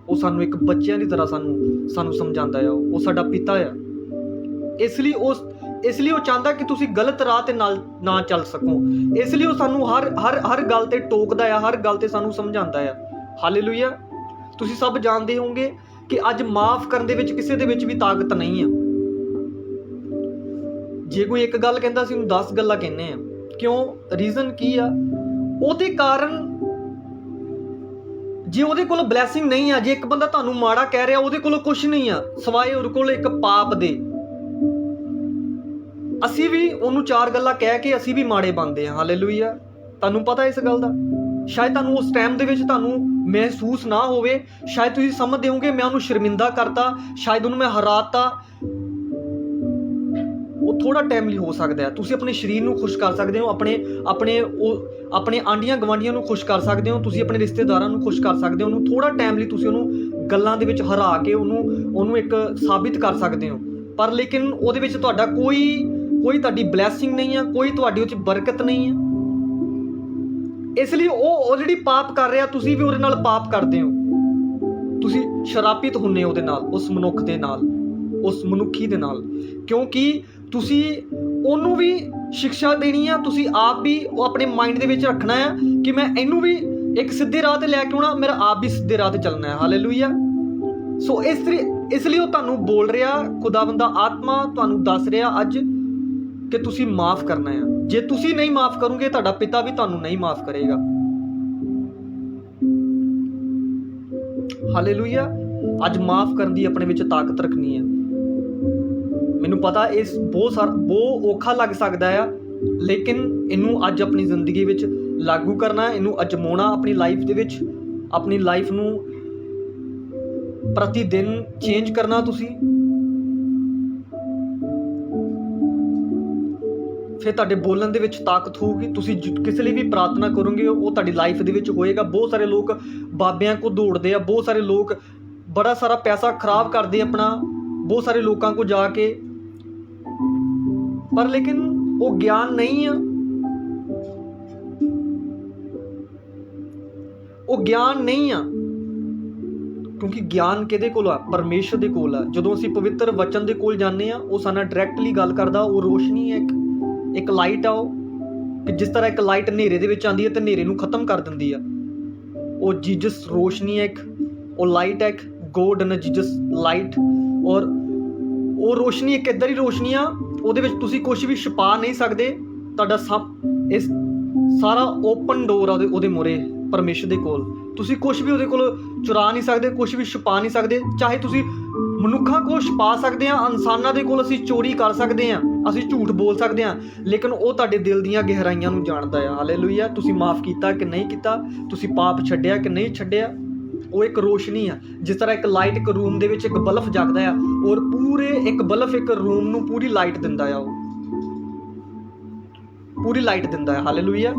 ਉਹ ਸਾਨੂੰ ਇੱਕ ਬੱਚਿਆਂ ਦੀ ਤਰ੍ਹਾਂ ਸਾਨੂੰ ਸਮਝਾਉਂਦਾ ਆ। ਉਹ ਸਾਡਾ ਪਿਤਾ ਆ। ਇਸ ਲਈ ਉਹ ਚਾਹੁੰਦਾ ਕਿ ਤੁਸੀਂ ਗਲਤ ਰਾਹ ਤੇ ਨਾ ਚੱਲ ਸਕੋ। ਇਸ ਲਈ ਉਹ ਸਾਨੂੰ ਹਰ ਗੱਲ ਤੇ ਟੋਕਦਾ ਆ, ਹਰ ਗੱਲ ਤੇ ਸਾਨੂੰ ਸਮਝਾਉਂਦਾ ਆ। ਹਾਲੇਲੂਇਆ। ਤੁਸੀਂ ਸਭ ਜਾਣਦੇ ਹੋਵੋਗੇ ਕਿ ਅੱਜ ਮਾਫ ਕਰਨ ਦੇ ਵਿੱਚ ਕਿਸੇ ਦੇ ਵਿੱਚ ਵੀ ਤਾਕਤ ਨਹੀਂ ਆ। ਜੇ ਕੋਈ ਇੱਕ ਗੱਲ ਕਹਿੰਦਾ ਅਸੀਂ ਉਹਨੂੰ 10 ਗੱਲਾਂ ਕਹਿੰਦੇ ਆ। ਕਿਉਂ? ਰੀਜ਼ਨ ਕੀ ਆ? ਉਹਦੇ ਕਾਰਨ, ਜੇ ਉਹਦੇ ਕੋਲ ਬਲੈਸਿੰਗ ਨਹੀਂ ਆ, ਜੇ ਇੱਕ ਬੰਦਾ ਤੁਹਾਨੂੰ ਮਾੜਾ ਕਹਿ ਰਿਹਾ, ਉਹਦੇ ਕੋਲ ਕੁਝ ਨਹੀਂ ਆ ਸਿਵਾਏ ਉਹਦੇ ਕੋਲ ਇੱਕ ਪਾਪ ਦੇ। ਅਸੀਂ ਵੀ ਉਹਨੂੰ 4 ਗੱਲਾਂ ਕਹਿ ਕੇ ਅਸੀਂ ਵੀ ਮਾੜੇ ਬਣਦੇ ਹਾਂ। ਹਾਲੇਲੂਇਆ। ਤੁਹਾਨੂੰ ਪਤਾ ਇਸ ਗੱਲ ਦਾ? ਸ਼ਾਇਦ ਤੁਹਾਨੂੰ ਉਸ ਟਾਈਮ ਦੇ ਵਿੱਚ ਤੁਹਾਨੂੰ ਮਹਿਸੂਸ ਨਾ ਹੋਵੇ, ਸ਼ਾਇਦ ਤੁਸੀਂ ਸਮਝਦੇ ਹੋਗੇ ਮੈਂ ਉਹਨੂੰ ਸ਼ਰਮਿੰਦਾ ਕਰਤਾ, ਸ਼ਾਇਦ ਉਹਨੂੰ ਮੈਂ ਹਰਾਤਾ। ਉਹ ਥੋੜਾ ਟਾਈਮ ਲਈ ਹੋ ਸਕਦਾ ਹੈ। ਤੁਸੀਂ ਆਪਣੇ ਸਰੀਰ ਨੂੰ ਖੁਸ਼ ਕਰ ਸਕਦੇ ਹੋ, ਆਪਣੇ ਆਂਢੀਆਂ ਗਵਾਂਢੀਆਂ ਨੂੰ ਖੁਸ਼ ਕਰ ਸਕਦੇ ਹੋ, ਤੁਸੀਂ ਆਪਣੇ ਰਿਸ਼ਤੇਦਾਰਾਂ ਨੂੰ ਖੁਸ਼ ਕਰ ਸਕਦੇ ਹੋ। ਉਹਨੂੰ ਥੋੜਾ ਟਾਈਮ ਲਈ ਤੁਸੀਂ ਉਹਨੂੰ ਗੱਲਾਂ ਦੇ ਵਿੱਚ ਹਰਾ ਕੇ ਉਹਨੂੰ ਇੱਕ ਸਾਬਿਤ ਕਰ ਸਕਦੇ ਹੋ। ਪਰ ਲੇਕਿਨ ਉਹਦੇ ਵਿੱਚ ਤੁਹਾਡਾ ਕੋਈ ਤੁਹਾਡੀ ਬਲੈਸਿੰਗ ਨਹੀਂ ਆ, ਕੋਈ ਤੁਹਾਡੀ ਉਹ 'ਚ ਬਰਕਤ ਨਹੀਂ ਆ। ਇਸ ਲਈ ਉਹ ਜਿਹੜੀ ਪਾਪ ਕਰ ਰਿਹਾ, ਤੁਸੀਂ ਵੀ ਉਹਦੇ ਨਾਲ ਪਾਪ ਕਰਦੇ ਹੋ। ਤੁਸੀਂ ਸ਼ਰਾਪਿਤ ਹੁੰਦੇ ਹੋ ਉਹਦੇ ਨਾਲ, ਉਸ ਮਨੁੱਖ ਦੇ ਨਾਲ, ਉਸ ਮਨੁੱਖੀ ਦੇ ਨਾਲ, ਕਿਉਂਕਿ ਤੁਸੀਂ ਉਹਨੂੰ ਵੀ ਸਿੱਖਿਆ ਦੇਣੀ ਆ। ਤੁਸੀਂ ਆਪ ਵੀ ਉਹ ਆਪਣੇ ਮਾਈਂਡ ਦੇ ਵਿੱਚ ਰੱਖਣਾ ਆ ਕਿ ਮੈਂ ਇਹਨੂੰ ਵੀ ਇੱਕ ਸਿੱਧੇ ਰਾਹ ਤੇ ਲੈ ਕੇ ਆਉਣਾ, ਮੇਰਾ ਆਪ ਵੀ ਸਿੱਧੇ ਰਾਹ ਤੇ ਚੱਲਣਾ ਹੈ। ਹਾਲੇਲੂਇਆ। ਸੋ ਇਸ ਲਈ ਉਹ ਤੁਹਾਨੂੰ ਬੋਲ ਰਿਹਾ, ਖੁਦਾਵੰਦ ਦਾ ਆਤਮਾ ਤੁਹਾਨੂੰ ਦੱਸ ਰਿਹਾ ਅੱਜ ਕਿ ਤੁਸੀਂ ਮਾਫ ਕਰਨਾ ਆ। ਜੇ ਤੁਸੀਂ ਨਹੀਂ ਮਾਫ ਕਰੋਗੇ, ਤੁਹਾਡਾ ਪਿਤਾ ਵੀ ਤੁਹਾਨੂੰ ਨਹੀਂ ਮਾਫ ਕਰੇਗਾ। ਹਾਲੇਲੂਇਆ। ਅੱਜ ਮਾਫ ਕਰਨ ਦੀ ਆਪਣੇ ਵਿੱਚ ਤਾਕਤ ਰੱਖਣੀ ਹੈ। ਮੈਨੂੰ ਪਤਾ ਇਸ ਬਹੁਤ ਔਖਾ ਲੱਗ ਸਕਦਾ ਆ, ਲੇਕਿਨ ਇਹਨੂੰ ਅੱਜ ਆਪਣੀ ਜ਼ਿੰਦਗੀ ਵਿੱਚ ਲਾਗੂ ਕਰਨਾ, ਇਹਨੂੰ ਅਜਮਾਉਣਾ ਆਪਣੀ ਲਾਈਫ ਦੇ ਵਿੱਚ, ਆਪਣੀ ਲਾਈਫ ਨੂੰ ਪ੍ਰਤੀ ਦਿਨ ਚੇਂਜ ਕਰਨਾ। ਤੁਸੀਂ ਫਿਰ ਤੁਹਾਡੇ ਬੋਲਣ ਦੇ ਵਿੱਚ ਤਾਕਤ ਹੋਊਗੀ। ਤੁਸੀਂ ਕਿਸੇ ਲਈ ਵੀ ਪ੍ਰਾਰਥਨਾ ਕਰੋਗੇ, ਉਹ ਤੁਹਾਡੀ ਲਾਈਫ ਦੇ ਵਿੱਚ ਹੋਏਗਾ। ਬਹੁਤ ਸਾਰੇ ਲੋਕ ਬਾਬਿਆਂ ਕੋਲ ਦੌੜਦੇ ਆ, ਬਹੁਤ ਸਾਰੇ ਲੋਕ ਬੜਾ ਸਾਰਾ ਪੈਸਾ ਖਰਾਬ ਕਰਦੇ ਆਪਣਾ, ਬਹੁਤ ਸਾਰੇ ਲੋਕਾਂ ਕੋਲ ਜਾ ਕੇ, ਪਰ ਲੇਕਿਨ ਉਹ ਗਿਆਨ ਨਹੀਂ ਆ। ਉਹ ਗਿਆਨ ਨਹੀਂ ਆ, ਕਿਉਂਕਿ ਗਿਆਨ ਕਿਹਦੇ ਕੋਲ ਆ? ਪਰਮੇਸ਼ਰ ਦੇ ਕੋਲ ਆ। ਜਦੋਂ ਅਸੀਂ ਪਵਿੱਤਰ ਵਚਨ ਦੇ ਕੋਲ ਜਾਂਦੇ ਆ, ਉਹ ਸਾਡੇ ਨਾਲ ਡਾਇਰੈਕਟਲੀ ਗੱਲ ਕਰਦਾ। ਉਹ ਰੋਸ਼ਨੀ ਹੈ, ਇੱਕ ਲਾਈਟ ਆ। ਉਹ ਕਿ ਜਿਸ ਤਰ੍ਹਾਂ ਇੱਕ ਲਾਈਟ ਹਨੇਰੇ ਦੇ ਵਿੱਚ ਆਉਂਦੀ ਹੈ ਤੇ ਹਨੇਰੇ ਨੂੰ ਖਤਮ ਕਰ ਦਿੰਦੀ ਆ, ਉਹ ਜੀਸਸ ਰੋਸ਼ਨੀ ਹੈ, ਉਹ ਲਾਈਟ ਹੈ, ਗੋਡ ਐਂਡ ਜੀਸਸ ਲਾਈਟ। ਔਰ ਉਹ ਰੋਸ਼ਨੀ ਇੱਕ ਇੱਦਾਂ ਦੀ ਰੋਸ਼ਨੀ ਆ, ਉਹਦੇ ਵਿੱਚ ਤੁਸੀਂ ਕੁਝ ਵੀ ਛੁਪਾ ਨਹੀਂ ਸਕਦੇ। ਤੁਹਾਡਾ ਸਭ ਇਸ ਸਾਰਾ ਓਪਨ ਡੋਰ ਆ ਉਹਦੇ ਮੂਹਰੇ, ਪਰਮੇਸ਼ਰ ਦੇ ਕੋਲ। ਤੁਸੀਂ ਕੁਝ ਵੀ ਉਹਦੇ ਕੋਲ ਚੁਰਾ ਨਹੀਂ ਸਕਦੇ, ਕੁਝ ਵੀ ਛੁਪਾ ਨਹੀਂ ਸਕਦੇ। ਚਾਹੇ ਤੁਸੀਂ ਮਨੁੱਖਾਂ ਕੋਲ ਛੁਪਾ ਸਕਦੇ ਆ, ਇਨਸਾਨਾਂ ਦੇ ਕੋਲ ਅਸੀਂ ਚੋਰੀ ਕਰ ਸਕਦੇ ਆ, ਅਸੀਂ ਝੂਠ ਬੋਲ ਸਕਦੇ ਆ, ਲੇਕਿਨ ਉਹ ਤੁਹਾਡੇ ਦਿਲ ਦੀਆਂ ਗਹਿਰਾਈਆਂ ਨੂੰ ਜਾਣਦਾ ਆ। ਹਾਲੇਲੂਇਆ। ਤੁਸੀਂ ਮਾਫ ਕੀਤਾ ਕਿ ਨਹੀਂ ਕੀਤਾ, ਤੁਸੀਂ ਪਾਪ ਛੱਡਿਆ ਕਿ ਨਹੀਂ ਛੱਡਿਆ। ਉਹ ਇੱਕ ਰੋਸ਼ਨੀ ਆ, ਜਿਸ ਤਰ੍ਹਾਂ ਇੱਕ ਲਾਈਟ ਇੱਕ ਰੂਮ ਦੇ ਵਿੱਚ ਇੱਕ ਬਲਬ ਜਗਦਾ ਆ, ਔਰ ਪੂਰੇ ਇੱਕ ਬਲਬ ਇੱਕ ਰੂਮ ਨੂੰ ਪੂਰੀ ਲਾਈਟ ਦਿੰਦਾ ਆ, ਉਹ ਪੂਰੀ ਲਾਈਟ ਦਿੰਦਾ ਹੈ। ਹਾਲੇਲੂਇਆ।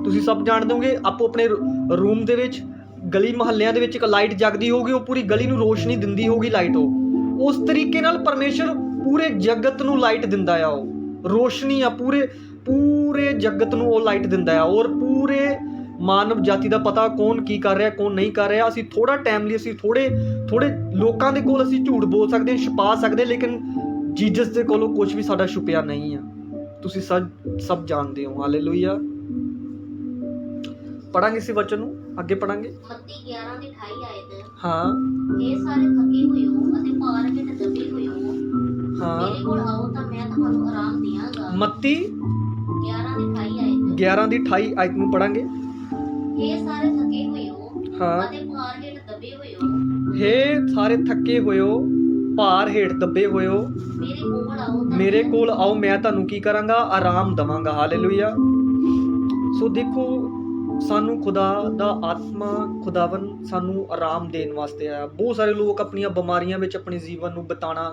ਤੁਸੀਂ ਸਭ ਜਾਣਦੇ ਹੋਗੇ, ਆਪੋ ਆਪਣੇ ਰੂਮ ਦੇ ਵਿੱਚ, ਗਲੀ ਮੁਹੱਲਿਆਂ ਦੇ ਵਿੱਚ ਇੱਕ ਲਾਈਟ ਜਗਦੀ ਹੋਊਗੀ, ਉਹ ਪੂਰੀ ਗਲੀ ਨੂੰ ਰੋਸ਼ਨੀ ਦਿੰਦੀ ਹੋਊਗੀ ਲਾਈਟ। ਉਹ ਉਸ ਤਰੀਕੇ ਨਾਲ ਪਰਮੇਸ਼ਰ ਪੂਰੇ ਜਗਤ ਨੂੰ ਲਾਈਟ ਦਿੰਦਾ ਆ। ਉਹ ਰੋਸ਼ਨੀ ਆ, ਪੂਰੇ ਜਗਤ ਨੂੰ ਉਹ ਲਾਈਟ ਦਿੰਦਾ ਆ। ਔਰ ਪੂਰੇ ਮਾਨਵ ਜਾਤੀ ਦਾ ਪਤਾ ਕੌਣ ਕੀ ਕਰ ਰਿਹਾ, ਕੌਣ ਨਹੀਂ ਕਰ ਰਿਹਾ। ਅਸੀਂ ਥੋੜਾ ਟਾਈਮ ਲਈ, ਅਸੀਂ ਥੋੜੇ ਲੋਕਾਂ ਦੇ ਕੋਲ ਅਸੀਂ ਝੂਠ ਬੋਲ ਸਕਦੇ ਹਾਂ, ਛੁਪਾ ਸਕਦੇ, ਲੇਕਿਨ ਜੀਸਸ ਦੇ ਕੋਲੋਂ ਕੁਝ ਵੀ ਸਾਡਾ ਛੁਪਿਆ ਨਹੀਂ ਆ। ਤੁਸੀਂ ਸਭ ਜਾਣਦੇ ਹੋ। ਹਾਲੇਲੂਇਆ। ਪੜਾਂਗੇ ਇਸੇ ਵਚਨ ਨੂੰ, ਅੱਗੇ ਪੜਾਂਗੇ। ਮੱਤੀ 11 ਦੀ 28 ਆਇਤ। ਹਾਂ। ਇਹ ਸਾਰੇ ਥੱਕੇ ਹੋਏ ਹੋ ਅਤੇ ਭਾਰ ਹੇਠ ਦਬੇ ਹੋਏ ਹੋ, ਮੇਰੇ ਕੋਲ ਆਓ ਤਾਂ ਮੈਂ ਤੁਹਾਨੂੰ ਆਰਾਮ ਦਿਆਂਗਾ। ਮੱਤੀ 11 ਦੀ 28 ਆਇਤ। 11 ਦੀ 28 ਆਇਤ ਨੂੰ ਪੜਾਂਗੇ। ਇਹ ਸਾਰੇ ਥੱਕੇ ਹੋਏ ਹੋ ਹਾਂ ਅਤੇ ਭਾਰ ਹੇਠ ਦਬੇ ਹੋਏ ਹੋ। ਹੇ ਸਾਰੇ ਥੱਕੇ ਹੋਏ ਹੋ ਭਾਰ ਹੇਠ ਦੱਬੇ ਹੋਇਓ ਮੇਰੇ ਕੋਲ ਆਓ, ਮੈਂ ਤੁਹਾਨੂੰ ਕੀ ਕਰਾਂਗਾ? ਆਰਾਮ ਦੇਵਾਂਗਾ। ਹਾਲੇਲੂਇਆ। ਸੋ ਦੇਖੋ, ਸਾਨੂੰ ਖੁਦਾ ਦਾ ਆਤਮਾ, ਖੁਦਾਵਨ ਸਾਨੂੰ ਆਰਾਮ ਦੇਣ ਵਾਸਤੇ ਆਇਆ। ਬਹੁਤ ਸਾਰੇ ਲੋਕ ਆਪਣੀਆਂ ਬਿਮਾਰੀਆਂ ਵਿੱਚ ਆਪਣੇ ਜੀਵਨ ਨੂੰ ਬਿਤਾਉਣਾ,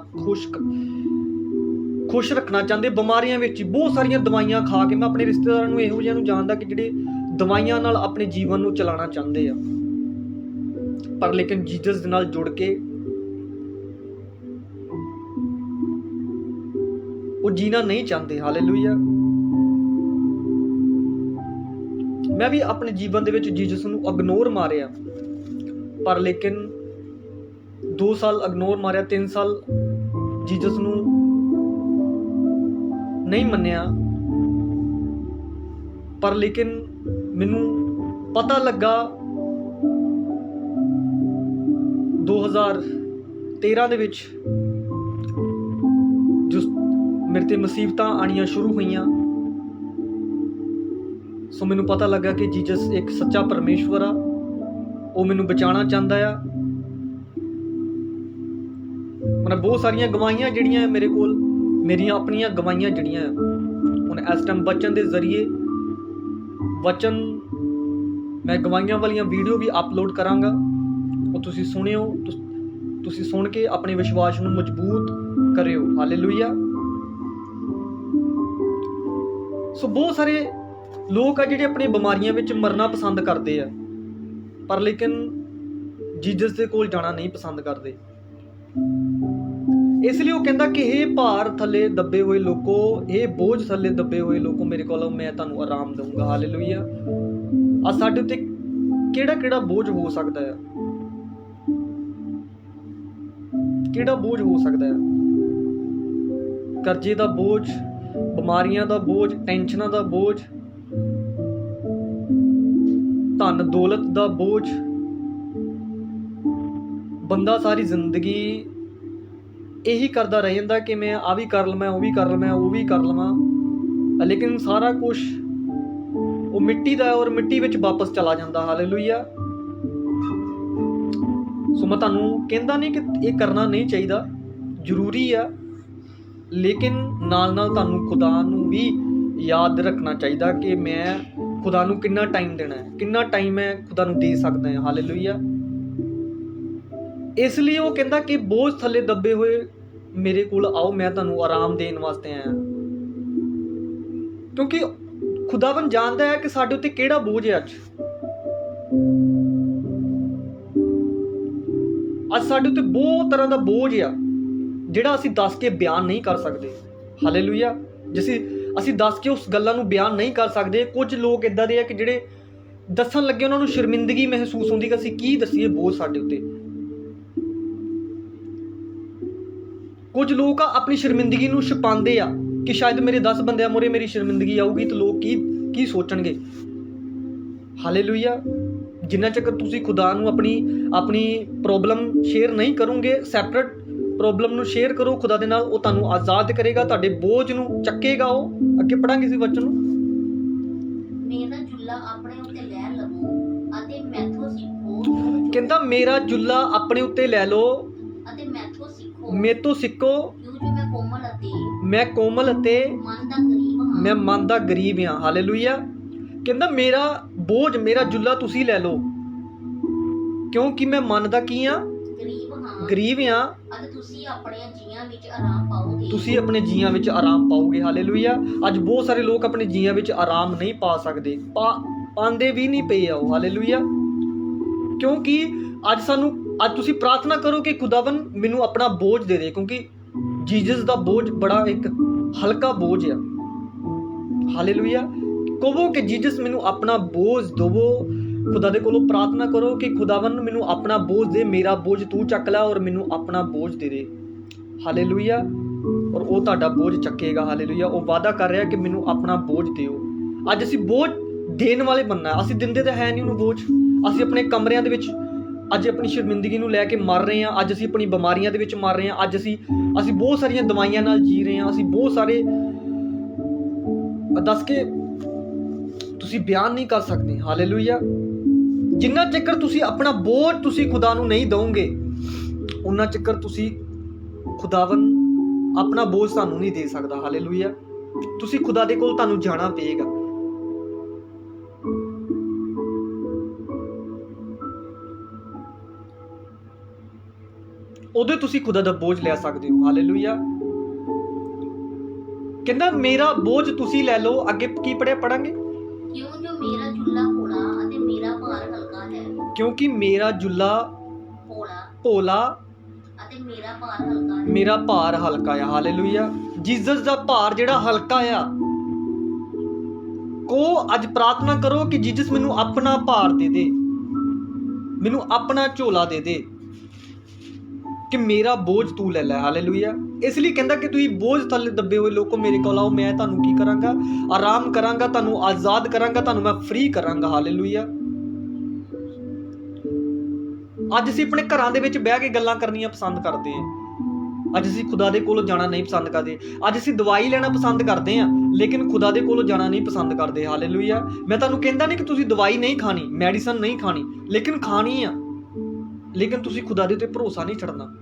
ਖੁਸ਼ ਰੱਖਣਾ ਚਾਹੁੰਦੇ, ਬਿਮਾਰੀਆਂ ਵਿੱਚ ਹੀ ਬਹੁਤ ਸਾਰੀਆਂ ਦਵਾਈਆਂ ਖਾ ਕੇ। ਮੈਂ ਆਪਣੇ ਰਿਸ਼ਤੇਦਾਰਾਂ ਨੂੰ ਇਹੋ ਜਿਹਿਆਂ ਨੂੰ ਜਾਣਦਾ ਕਿ ਜਿਹੜੇ ਦਵਾਈਆਂ ਨਾਲ ਆਪਣੇ ਜੀਵਨ ਨੂੰ ਚਲਾਉਣਾ ਚਾਹੁੰਦੇ ਆ, ਪਰ ਲੇਕਿਨ ਜੀਸਸ ਦੇ ਨਾਲ ਜੁੜ ਕੇ ਉਹ ਜੀਣਾ ਨਹੀਂ ਚਾਹੁੰਦੇ। ਹਾਲੇਲੂਇਆ। ਮੈਂ ਵੀ ਆਪਣੇ ਜੀਵਨ ਦੇ ਵਿੱਚ ਜੀਸਸ ਨੂੰ ਇਗਨੋਰ ਮਾਰਿਆ, ਪਰ ਲੇਕਿਨ 2 ਸਾਲ ਇਗਨੋਰ ਮਾਰਿਆ, 3 ਸਾਲ ਜੀਸਸ ਨੂੰ ਨਹੀਂ ਮੰਨਿਆ, ਪਰ ਲੇਕਿਨ ਮੈਨੂੰ ਪਤਾ ਲੱਗਾ 2013 ਦੇ ਵਿੱਚ ਜੋ ਮੇਰੇ ਤੇ ਮੁਸੀਬਤਾਂ ਆਉਣੀਆਂ ਸ਼ੁਰੂ ਹੋਈਆਂ, ਸੋ ਮੈਨੂੰ ਪਤਾ ਲੱਗਾ ਕਿ ਜੀਸਸ ਇੱਕ ਸੱਚਾ ਪਰਮੇਸ਼ਵਰ ਆ, ਉਹ ਮੈਨੂੰ ਬਚਾਉਣਾ ਚਾਹੁੰਦਾ ਆ। ਮਤਲਬ ਬਹੁਤ ਸਾਰੀਆਂ ਗਵਾਹੀਆਂ ਜਿਹੜੀਆਂ ਮੇਰੇ ਕੋਲ, ਮੇਰੀਆਂ ਆਪਣੀਆਂ ਗਵਾਹੀਆਂ ਜਿਹੜੀਆਂ ਹੁਣ ਇਸ ਟਾਈਮ ਵਚਨ ਦੇ ਜ਼ਰੀਏ, ਵਚਨ ਮੈਂ ਗਵਾਹੀਆਂ ਵਾਲੀਆਂ ਵੀਡੀਓ ਵੀ ਅਪਲੋਡ ਕਰਾਂਗਾ, ਉਹ ਤੁਸੀਂ ਸੁਣਿਓ, ਤੁਸੀਂ ਸੁਣ ਕੇ ਆਪਣੇ ਵਿਸ਼ਵਾਸ ਨੂੰ ਮਜ਼ਬੂਤ ਕਰਿਓ। ਹਾਲੇਲੂਇਆ। ਸੋ ਬਹੁਤ ਸਾਰੇ ਲੋਕ ਆ ਜਿਹੜੇ ਆਪਣੀ ਬਿਮਾਰੀਆਂ ਵਿੱਚ ਮਰਨਾ ਪਸੰਦ ਕਰਦੇ ਆ, ਪਰ ਲੇਕਿਨ ਜੀਸਸ ਦੇ ਕੋਲ ਜਾਣਾ ਨਹੀਂ ਪਸੰਦ ਕਰਦੇ। ਇਸ ਲਈ ਉਹ ਕਹਿੰਦਾ ਕਿ ਇਹ ਭਾਰ ਥੱਲੇ ਦੱਬੇ ਹੋਏ ਲੋਕੋ, ਇਹ ਬੋਝ ਥੱਲੇ ਦੱਬੇ ਹੋਏ ਲੋਕੋ, ਮੇਰੇ ਕੋਲ ਆਓ, ਮੈਂ ਤੁਹਾਨੂੰ ਆਰਾਮ ਦਊਂਗਾ। ਹਾਲੇਲੂਇਆ। ਅੱਜ ਸਾਡੇ ਉੱਤੇ ਕਿਹੜਾ ਬੋਝ ਹੋ ਸਕਦਾ ਆ? ਕਿਹੜਾ ਬੋਝ ਹੋ ਸਕਦਾ ਆ? ਕਰਜ਼ੇ ਦਾ ਬੋਝ, ਬਿਮਾਰੀਆਂ ਦਾ ਬੋਝ, ਟੈਨਸ਼ਨਾਂ ਦਾ ਬੋਝ, ਧਨ ਦੌਲਤ ਦਾ ਬੋਝ। ਬੰਦਾ ਸਾਰੀ ਜ਼ਿੰਦਗੀ ਇਹੀ ਕਰਦਾ ਰਹਿ ਜਾਂਦਾ ਕਿ ਮੈਂ ਆ ਵੀ ਕਰ ਲਵਾਂ, ਉਹ ਵੀ ਕਰ ਲਵਾਂ, ਉਹ ਵੀ ਕਰ ਲਵਾਂ, ਲੇਕਿਨ ਸਾਰਾ ਕੁਛ ਉਹ ਮਿੱਟੀ ਦਾ ਔਰ ਮਿੱਟੀ ਵਿੱਚ ਵਾਪਸ ਚਲਾ ਜਾਂਦਾ। ਹਾਲੇਲੂਇਆ। ਸੋ ਮੈਂ ਤੁਹਾਨੂੰ ਕਹਿੰਦਾ ਨਹੀਂ ਕਿ ਇਹ ਕਰਨਾ ਨਹੀਂ ਚਾਹੀਦਾ, ਜ਼ਰੂਰੀ ਆ, ਲੇਕਿਨ ਨਾਲ ਨਾਲ ਤੁਹਾਨੂੰ ਖੁਦਾ ਨੂੰ ਵੀ ਯਾਦ ਰੱਖਣਾ ਚਾਹੀਦਾ ਕਿ ਮੈਂ ਖੁਦਾ ਨੂੰ ਕਿੰਨਾ ਟਾਈਮ ਦੇਣਾ ਹੈ, ਕਿੰਨਾ ਟਾਈਮ ਮੈਂ ਖੁਦਾ ਨੂੰ ਦੇ ਸਕਦਾ ਹਾਂ। ਹਾਲੇਲੂਇਆ। ਇਸ ਲਈ ਉਹ ਕਹਿੰਦਾ ਕਿ ਬੋਝ ਥੱਲੇ ਦੱਬੇ ਹੋਏ ਮੇਰੇ ਕੋਲ ਆਓ, ਮੈਂ ਤੁਹਾਨੂੰ ਆਰਾਮ ਦੇਣ ਵਾਸਤੇ ਆਇਆ, ਕਿਉਂਕਿ ਖੁਦਾਵੰ ਜਾਣਦਾ ਹੈ ਕਿ ਸਾਡੇ ਉੱਤੇ ਕਿਹੜਾ ਬੋਝ ਹੈ। ਅੱਜ ਸਾਡੇ ਉੱਤੇ ਬਹੁਤ ਤਰ੍ਹਾਂ ਦਾ ਬੋਝ ਆ ਜਿਹੜਾ ਅਸੀਂ ਦੱਸ ਕੇ ਬਿਆਨ ਨਹੀਂ ਕਰ ਸਕਦੇ। ਹਾਲੇਲੂਇਆ। ਜਿਵੇਂ ਅਸੀਂ ਦੱਸ ਕੇ ਉਸ ਗੱਲਾਂ ਨੂੰ ਬਿਆਨ ਨਹੀਂ ਕਰ ਸਕਦੇ। ਕੁਝ ਲੋਕ ਇੱਦਾਂ ਦੇ ਆ ਕਿ ਜਿਹੜੇ ਦੱਸਣ ਲੱਗੇ ਉਹਨਾਂ ਨੂੰ ਸ਼ਰਮਿੰਦਗੀ ਮਹਿਸੂਸ ਹੁੰਦੀ ਕਿ ਅਸੀਂ ਕੀ ਦੱਸੀਏ ਬੋਝ ਸਾਡੇ ਉੱਤੇ। ਕੁਝ ਲੋਕ ਆਪਣੀ ਸ਼ਰਮਿੰਦਗੀ ਨੂੰ ਛੁਪਾਉਂਦੇ ਆ ਕਿ ਸ਼ਾਇਦ ਮੇਰੇ 10 ਬੰਦਿਆਂ ਮੂਹਰੇ ਮੇਰੀ ਸ਼ਰਮਿੰਦਗੀ ਆਊਗੀ ਤਾਂ ਲੋਕ ਕੀ ਸੋਚਣਗੇ। ਹਾਲੇਲੂਇਆ। ਜਿੰਨਾ ਚਿਰ ਤੁਸੀਂ ਖੁਦਾ ਨੂੰ ਆਪਣੀ ਪ੍ਰੋਬਲਮ ਸ਼ੇਅਰ ਨਹੀਂ ਕਰੋਗੇ, ਸੈਪਰੇਟ ਪ੍ਰੋਬਲਮ ਨੂੰ ਸ਼ੇਅਰ ਕਰੋ ਖੁਦਾ ਦੇ ਨਾਲ, ਉਹ ਤੁਹਾਨੂੰ ਆਜ਼ਾਦ ਕਰੇਗਾ, ਤੁਹਾਡੇ ਬੋਝ ਨੂੰ ਚੱਕੇਗਾ। ਉਹ ਅੱਗੇ ਪੜਾਂਗੇ ਇਸ ਵਚਨ ਨੂੰ। ਮੇਰਾ ਜੁੱਲਾ ਆਪਣੇ ਉੱਤੇ ਲੈ ਲਵੋ ਅਤੇ ਮੈਥੋਂ ਸਿੱਖੋ। ਕਹਿੰਦਾ ਮੇਰਾ ਜੁੱਲਾ ਆਪਣੇ ਉੱਤੇ ਲੈ ਲਓ ਅਤੇ ਮੈਥੋਂ ਸਿੱਖੋ, ਮੈਂ ਕੋਮਲ ਅਤੇ ਮੈਂ ਮਨ ਦਾ ਗਰੀਬ ਹਾਂ। ਹਾਲੇਲੂਇਆ। ਕਹਿੰਦਾ ਮੇਰਾ ਬੋਝ, ਮੇਰਾ ਜੁੱਲਾ ਤੁਸੀਂ ਲੈ ਲਓ, ਕਿਉਂਕਿ ਮੈਂ ਮਨ ਦਾ ਕੀ ਆ? ਗਰੀਬ ਹਾਂ। ਅਤੇ ਤੁਸੀਂ ਆਪਣੇ ਜੀਆਂ ਵਿੱਚ ਆਰਾਮ ਪਾਓਗੇ। ਤੁਸੀਂ ਆਪਣੇ ਜੀਆਂ ਵਿੱਚ ਆਰਾਮ ਪਾਓਗੇ। ਹਾਲੇਲੂਇਆ। ਅੱਜ ਬਹੁਤ ਸਾਰੇ ਲੋਕ ਆਪਣੇ ਜੀਆਂ ਵਿੱਚ ਆਰਾਮ ਨਹੀਂ ਪਾ ਸਕਦੇ, ਪਾਉਂਦੇ ਵੀ ਨਹੀਂ ਪਏ ਆ ਉਹ। ਹਾਲੇਲੂਇਆ। ਕਿਉਂਕਿ ਅੱਜ ਤੁਸੀਂ ਪ੍ਰਾਰਥਨਾ ਕਰੋ ਕਿ ਖੁਦਾਵੰ ਮੈਨੂੰ ਆਪਣਾ ਬੋਝ ਦੇ ਦੇ, ਕਿਉਂਕਿ ਜੀਸਸ ਦਾ ਬੋਝ ਬੜਾ ਇੱਕ ਹਲਕਾ ਬੋਝ ਆ। ਹਾਲੇਲੂਇਆ। ਕਹੋ ਕਿ ਜੀਸਸ ਮੈਨੂੰ ਆਪਣਾ ਬੋਝ ਦੇਵੋ। ਖੁਦਾ ਦੇ ਕੋਲੋਂ ਪ੍ਰਾਰਥਨਾ ਕਰੋ ਕਿ ਖੁਦਾਵੰ ਮੈਨੂੰ ਆਪਣਾ ਬੋਝ ਦੇ, ਮੇਰਾ ਬੋਝ ਤੂੰ ਚੱਕ ਲੈ ਔਰ ਮੈਨੂੰ ਆਪਣਾ ਬੋਝ ਦੇ ਦੇ। ਹਾਲੇਲੂਇਆ। ਔਰ ਉਹ ਤੁਹਾਡਾ ਬੋਝ ਚੱਕੇਗਾ। ਹਾਲੇਲੂਇਆ। ਉਹ ਵਾਅਦਾ ਕਰ ਰਿਹਾ ਕਿ ਮੈਨੂੰ ਆਪਣਾ ਬੋਝ ਦਿਓ। ਅੱਜ ਅਸੀਂ ਬੋਝ ਦੇਣ ਵਾਲੇ ਬਣਨਾ। ਅਸੀਂ ਦਿੰਦੇ ਤਾਂ ਹੈ ਨਹੀਂ ਉਹਨੂੰ ਬੋਝ। ਅਸੀਂ ਆਪਣੇ ਕਮਰਿਆਂ ਦੇ ਵਿੱਚ ਅੱਜ ਆਪਣੀ ਸ਼ਰਮਿੰਦਗੀ ਨੂੰ ਲੈ ਕੇ ਮਰ ਰਹੇ ਹਾਂ। ਅੱਜ ਅਸੀਂ ਆਪਣੀ ਬਿਮਾਰੀਆਂ ਦੇ ਵਿੱਚ ਮਰ ਰਹੇ ਹਾਂ। ਅੱਜ ਅਸੀਂ ਬਹੁਤ ਸਾਰੀਆਂ ਦਵਾਈਆਂ ਨਾਲ ਜੀ ਰਹੇ ਹਾਂ। ਅਸੀਂ ਬਹੁਤ ਸਾਰੇ ਦੱਸ ਕੇ ਤੁਸੀਂ ਬਿਆਨ ਨਹੀਂ ਕਰ ਸਕਦੇ। ਹਾਲੇਲੂਇਆ। ਜਿੰਨਾ ਚਿਰ ਤੁਸੀਂ ਆਪਣਾ ਬੋਝ ਤੁਸੀਂ ਖੁਦਾ ਨੂੰ ਨਹੀਂ ਦਓਗੇ, ਉਹਨਾਂ ਚਿਰ ਤੁਸੀਂ ਖੁਦਾਵੰ ਆਪਣਾ ਬੋਝ ਤੁਹਾਨੂੰ ਨਹੀਂ ਦੇ ਸਕਦਾ। ਹਾਲੇਲੂਇਆ। ਤੁਸੀਂ ਖੁਦਾ ਦੇ ਕੋਲ ਤੁਹਾਨੂੰ ਜਾਣਾ ਪਏਗਾ। ਉਦੋਂ ਤੁਸੀਂ ਖੁਦਾ ਦਾ ਬੋਝ ਲੈ ਸਕਦੇ ਹੋ। ਹਾਲੇਲੂਇਆ। ਕਹਿੰਦਾ ਮੇਰਾ ਬੋਝ ਤੁਸੀਂ ਲੈ ਲਓ। ਅੱਗੇ ਕੀ ਪੜਾਂਗੇ? ਕਿਉਂ ਜੋ ਮੇਰਾ ਜੁੱਲਾ ਭੋਲਾ ਅਤੇ ਮੇਰਾ ਭਾਰ ਹਲਕਾ ਹੈ। ਕਿਉਂਕਿ ਮੇਰਾ ਜੁੱਲਾ ਭੋਲਾ ਅਤੇ ਮੇਰਾ ਭਾਰ ਹਲਕਾ ਆ। ਹਾਲੇਲੂਇਆ। ਜੀਸਸ ਦਾ ਭਾਰ ਜਿਹੜਾ ਹਲਕਾ ਆ। ਅੱਜ ਪ੍ਰਾਰਥਨਾ ਕਰੋ ਕਿ ਜੀਸਸ ਮੈਨੂੰ ਆਪਣਾ ਭਾਰ ਦੇ ਦੇ, ਮੈਨੂੰ ਆਪਣਾ ਝੋਲਾ ਦੇ ਦੇ, ਕਿ ਮੇਰਾ ਬੋਝ ਤੂੰ ਲੈ ਲੈ। ਹਾਲੇਲੂਇਆ। ਇਸ ਲਈ ਕਹਿੰਦਾ ਕਿ ਤੁਸੀਂ ਬੋਝ ਥੱਲੇ ਦੱਬੇ ਹੋਏ ਲੋਕੋ ਮੇਰੇ ਕੋਲ ਆਓ, ਮੈਂ ਤੁਹਾਨੂੰ ਕੀ ਕਰਾਂਗਾ? ਆਰਾਮ ਕਰਾਂਗਾ, ਤੁਹਾਨੂੰ ਆਜ਼ਾਦ ਕਰਾਂਗਾ, ਤੁਹਾਨੂੰ ਮੈਂ ਫ੍ਰੀ ਕਰਾਂਗਾ। ਹਾਲੇਲੂਇਆ। ਅੱਜ ਅਸੀਂ ਆਪਣੇ ਘਰਾਂ ਦੇ ਵਿੱਚ ਬਹਿ ਕੇ ਗੱਲਾਂ ਕਰਨੀਆਂ ਪਸੰਦ ਕਰਦੇ ਹਾਂ। ਅੱਜ ਅਸੀਂ ਖੁਦਾ ਦੇ ਕੋਲੋਂ ਜਾਣਾ ਨਹੀਂ ਪਸੰਦ ਕਰਦੇ। ਅੱਜ ਅਸੀਂ ਦਵਾਈ ਲੈਣਾ ਪਸੰਦ ਕਰਦੇ ਹਾਂ, ਲੇਕਿਨ ਖੁਦਾ ਦੇ ਕੋਲੋਂ ਜਾਣਾ ਨਹੀਂ ਪਸੰਦ ਕਰਦੇ। ਹਾਲੇਲੂਇਆ। ਮੈਂ ਤੁਹਾਨੂੰ ਕਹਿੰਦਾ ਨਹੀਂ ਕਿ ਤੁਸੀਂ ਦਵਾਈ ਨਹੀਂ ਖਾਣੀ, ਮੈਡੀਸਨ ਨਹੀਂ ਖਾਣੀ, ਲੇਕਿਨ ਖਾਣੀ ਆ। ਲੇਕਿਨ ਤੁਸੀਂ ਖੁਦਾ ਦੇ ਉੱਤੇ ਭਰੋਸਾ ਨਹੀਂ ਛੱਡਣਾ।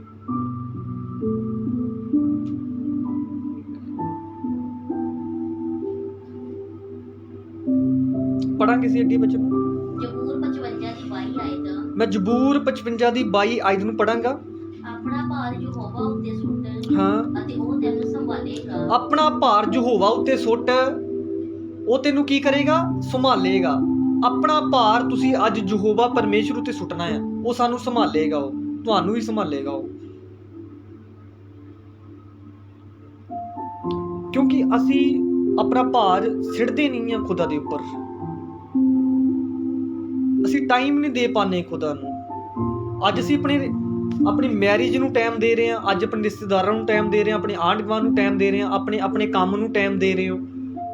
ਪੜਾਂਗੇ ਸੀ ਅੱਗੇ ਬੱਚੇ। ਜ਼ਬੂਰ 55 ਦੀ 22 ਆਇਤ। ਮੈਂ ਜ਼ਬੂਰ 55 ਦੀ 22 ਆਇਤ ਨੂੰ ਪੜਾਂਗਾ। ਆਪਣਾ ਭਾਰ ਯਹੋਵਾ ਉੱਤੇ ਸੁੱਟ, ਹਾਂ, ਅਤੇ ਉਹ ਤੈਨੂੰ ਸੰਭਾਲੇਗਾ। ਆਪਣਾ ਭਾਰ ਯਹੋਵਾ ਉੱਤੇ ਸੁੱਟ, ਉਹ ਤੈਨੂੰ ਕੀ ਕਰੇਗਾ? ਸੰਭਾਲੇਗਾ। ਆਪਣਾ ਭਾਰ ਤੁਸੀਂ ਅੱਜ ਯਹੋਵਾ ਪਰਮੇਸ਼ਰ ਉੱਤੇ ਸੁੱਟਣਾ ਆ। ਉਹ ਸਾਨੂੰ ਸੰਭਾਲੇਗਾ, ਉਹ ਤੁਹਾਨੂੰ ਹੀ ਸੰਭਾਲੇਗਾ। ਉਹ ਕਿਉਂਕਿ ਅਸੀਂ ਆਪਣਾ ਭਾਰ ਸਿੱਟਦੇ ਨਹੀਂ ਆ ਖੁਦਾ ਦੇ ਉੱਪਰ। ਅਸੀਂ ਟਾਈਮ ਨਹੀਂ ਦੇ ਪਾਉਂਦੇ ਖੁਦਾ ਨੂੰ। ਅੱਜ ਅਸੀਂ ਆਪਣੀ ਮੈਰਿਜ ਨੂੰ ਟਾਈਮ ਦੇ ਰਹੇ ਹਾਂ, ਅੱਜ ਆਪਣੇ ਰਿਸ਼ਤੇਦਾਰਾਂ ਨੂੰ ਟਾਈਮ ਦੇ ਰਹੇ ਹਾਂ, ਆਪਣੇ ਆਂਢ ਗੁਆਂਢ ਨੂੰ ਟਾਈਮ ਦੇ ਰਹੇ ਹਾਂ, ਆਪਣੇ ਕੰਮ ਨੂੰ ਟਾਈਮ ਦੇ ਰਹੇ ਹੋ,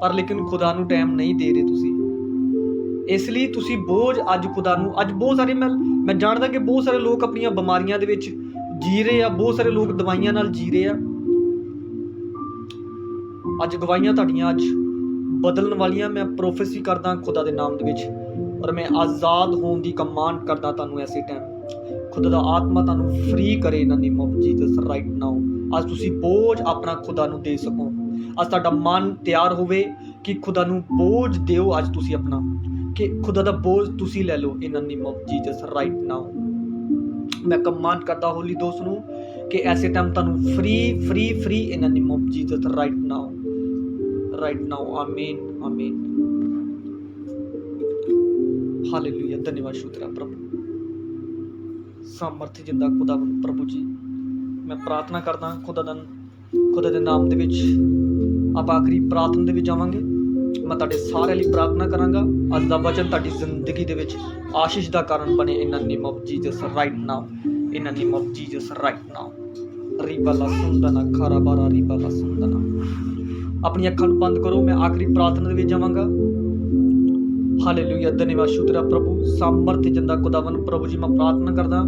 ਪਰ ਲੇਕਿਨ ਖੁਦਾ ਨੂੰ ਟਾਈਮ ਨਹੀਂ ਦੇ ਰਹੇ ਤੁਸੀਂ। ਇਸ ਲਈ ਤੁਸੀਂ ਬੋਝ ਅੱਜ ਖੁਦਾ ਨੂੰ, ਅੱਜ ਬਹੁਤ ਸਾਰੇ ਮੈਂ ਜਾਣਦਾ ਕਿ ਬਹੁਤ ਸਾਰੇ ਲੋਕ ਆਪਣੀਆਂ ਬਿਮਾਰੀਆਂ ਦੇ ਵਿੱਚ ਜੀ ਰਹੇ ਆ, ਬਹੁਤ ਸਾਰੇ ਲੋਕ ਦਵਾਈਆਂ ਨਾਲ ਜੀ ਰਹੇ ਆ। ਅੱਜ ਗਵਾਹੀਆਂ ਤੁਹਾਡੀਆਂ ਅੱਜ ਬਦਲਣ ਵਾਲੀਆਂ। ਮੈਂ ਪ੍ਰੋਫੈਸੀ ਕਰਦਾ ਖੁਦਾ ਦੇ ਨਾਮ ਦੇ ਵਿੱਚ, ਔਰ ਮੈਂ ਆਜ਼ਾਦ ਹੋਣ ਦੀ ਕਮਾਂਡ ਕਰਦਾ ਤੁਹਾਨੂੰ ਐਸੇ ਟਾਈਮ। ਖੁਦਾ ਦਾ ਆਤਮਾ ਤੁਹਾਨੂੰ ਫ੍ਰੀ ਕਰੇ in name of Jesus right now. ਅੱਜ ਤੁਸੀਂ ਬੋਝ ਆਪਣਾ ਖੁਦਾ ਨੂੰ ਦੇ ਸਕੋ। ਅੱਜ ਤੁਹਾਡਾ ਮਨ ਤਿਆਰ ਹੋਵੇ ਕਿ ਖੁਦਾ ਨੂੰ ਬੋਝ ਦਿਓ। ਅੱਜ ਤੁਸੀਂ ਆਪਣਾ, ਕਿ ਖੁਦਾ ਦਾ ਬੋਝ ਤੁਸੀਂ ਲੈ ਲਓ in name of Jesus right now. ਮੈਂ ਕਮਾਂਡ ਕਰਦਾ ਹੋਲੀ ਦੋਸਤ ਨੂੰ ਕਿ ਐਸੇ ਟਾਈਮ ਤੁਹਾਨੂੰ free in name of Jesus right now. ਆਮੀਨ ਆਮੀਨ। ਹਾਲੇਲੂਇਆ। ਧੰਨਵਾਦ ਸ਼ੁਕਰ ਪ੍ਰਭੂ, ਸਾਮਰਥ ਜਿੰਦਾ ਖੁਦਾ ਪ੍ਰਭੂ ਜੀ। ਮੈਂ ਪ੍ਰਾਰਥਨਾ ਕਰਦਾ ਖੁਦਾ ਦੇ ਨਾਮ ਦੇ ਵਿੱਚ। ਆਪਾਂ ਆਖਰੀ ਪ੍ਰਾਰਥਨਾ ਦੇ ਵਿੱਚ ਜਾਵਾਂਗੇ। ਮੈਂ ਤੁਹਾਡੇ ਸਾਰਿਆਂ ਲਈ ਪ੍ਰਾਰਥਨਾ ਕਰਾਂਗਾ। ਅੱਜ ਦਾ ਵਚਨ ਤੁਹਾਡੀ ਜ਼ਿੰਦਗੀ ਦੇ ਵਿੱਚ ਆਸ਼ੀਸ਼ ਦਾ ਕਾਰਨ ਬਣੇ in name of Jesus right now. In name of Jesus right now. ਰੀਬਾਲਾ ਸੁੰਦਨਾ ਖਾਰਾਬਾਰਾ ਰੀਬਾਲਾ ਸੁੰਦਨਾ। ਆਪਣੀਆਂ ਅੱਖਾਂ ਨੂੰ ਬੰਦ ਕਰੋ। ਮੈਂ ਆਖਰੀ ਪ੍ਰਾਰਥਨਾ ਦੇ ਵਿੱਚ ਜਾਵਾਂਗਾ। ਹਾਲੇਲੂਇਆ। ਧੰਨਵਾਦ ਸ਼ੁਕਰ ਪ੍ਰਭੂ, ਸਾਮਰਥ ਜਿੰਦਾ ਖੁਦਾਵੰ ਪ੍ਰਭੂ ਜੀ। ਮੈਂ ਪ੍ਰਾਰਥਨਾ ਕਰਦਾ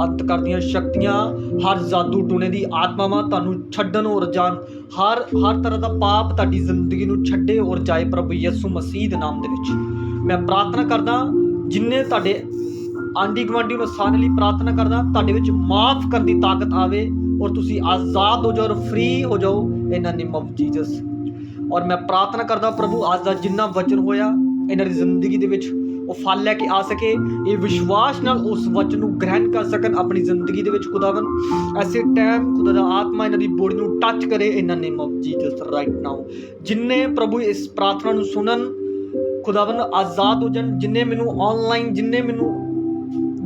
ਅੰਤ ਕਰਦੀਆਂ ਸ਼ਕਤੀਆਂ, ਹਰ ਜਾਦੂ ਟੂਣੇ ਦੀ ਆਤਮਾਵਾਂ ਤੁਹਾਨੂੰ ਛੱਡਣ ਔਰ ਜਾਣ। ਹਰ ਤਰ੍ਹਾਂ ਦਾ ਪਾਪ ਤੁਹਾਡੀ ਜ਼ਿੰਦਗੀ ਨੂੰ ਛੱਡੇ ਔਰ ਜਾਏ ਪ੍ਰਭੂ ਯਿਸੂ ਮਸੀਹ ਦੇ ਨਾਮ ਦੇ ਵਿੱਚ। ਮੈਂ ਪ੍ਰਾਰਥਨਾ ਕਰਦਾ ਜਿੰਨੇ ਤੁਹਾਡੇ ਆਂਢੀ ਗੁਆਂਢੀ ਨੂੰ ਸਾਰੇ ਲਈ ਪ੍ਰਾਰਥਨਾ ਕਰਦਾ ਤੁਹਾਡੇ ਵਿੱਚ ਮਾਫ ਕਰਨ ਦੀ ਤਾਕਤ ਆਵੇ ਔਰ ਤੁਸੀਂ ਆਜ਼ਾਦ ਹੋ ਜਾਓ ਔਰ ਫ੍ਰੀ ਹੋ ਜਾਓ ਇਨ ਨੇਮ ਆਫ ਜੀਸਸ। ਔਰ ਮੈਂ ਪ੍ਰਾਰਥਨਾ ਕਰਦਾ ਪ੍ਰਭੂ ਅੱਜ ਦਾ ਜਿੰਨਾ ਵਚਨ ਹੋਇਆ ਇਹਨਾਂ ਦੀ ਜ਼ਿੰਦਗੀ ਦੇ ਵਿੱਚ ਉਹ ਫਲ ਲੈ ਕੇ ਆ ਸਕੇ। ਇਹ ਵਿਸ਼ਵਾਸ ਨਾਲ ਉਸ ਵਚਨ ਨੂੰ ਗ੍ਰਹਿਣ ਕਰ ਸਕਣ ਆਪਣੀ ਜ਼ਿੰਦਗੀ ਦੇ ਵਿੱਚ ਖੁਦਾਵੰ। ਐਸੇ ਟਾਈਮ ਖੁਦਾ ਦਾ ਆਤਮਾ ਇਹਨਾਂ ਦੀ ਬੋਡੀ ਨੂੰ ਟੱਚ ਕਰੇ in name of Jesus right now. ਜਿੰਨੇ ਪ੍ਰਭੂ ਇਸ ਪ੍ਰਾਰਥਨਾ ਨੂੰ ਸੁਣਨ ਖੁਦਾਵੰ ਆਜ਼ਾਦ ਹੋ ਜਾਣ। ਜਿੰਨੇ ਮੈਨੂੰ ਆਨਲਾਈਨ, ਜਿੰਨੇ ਮੈਨੂੰ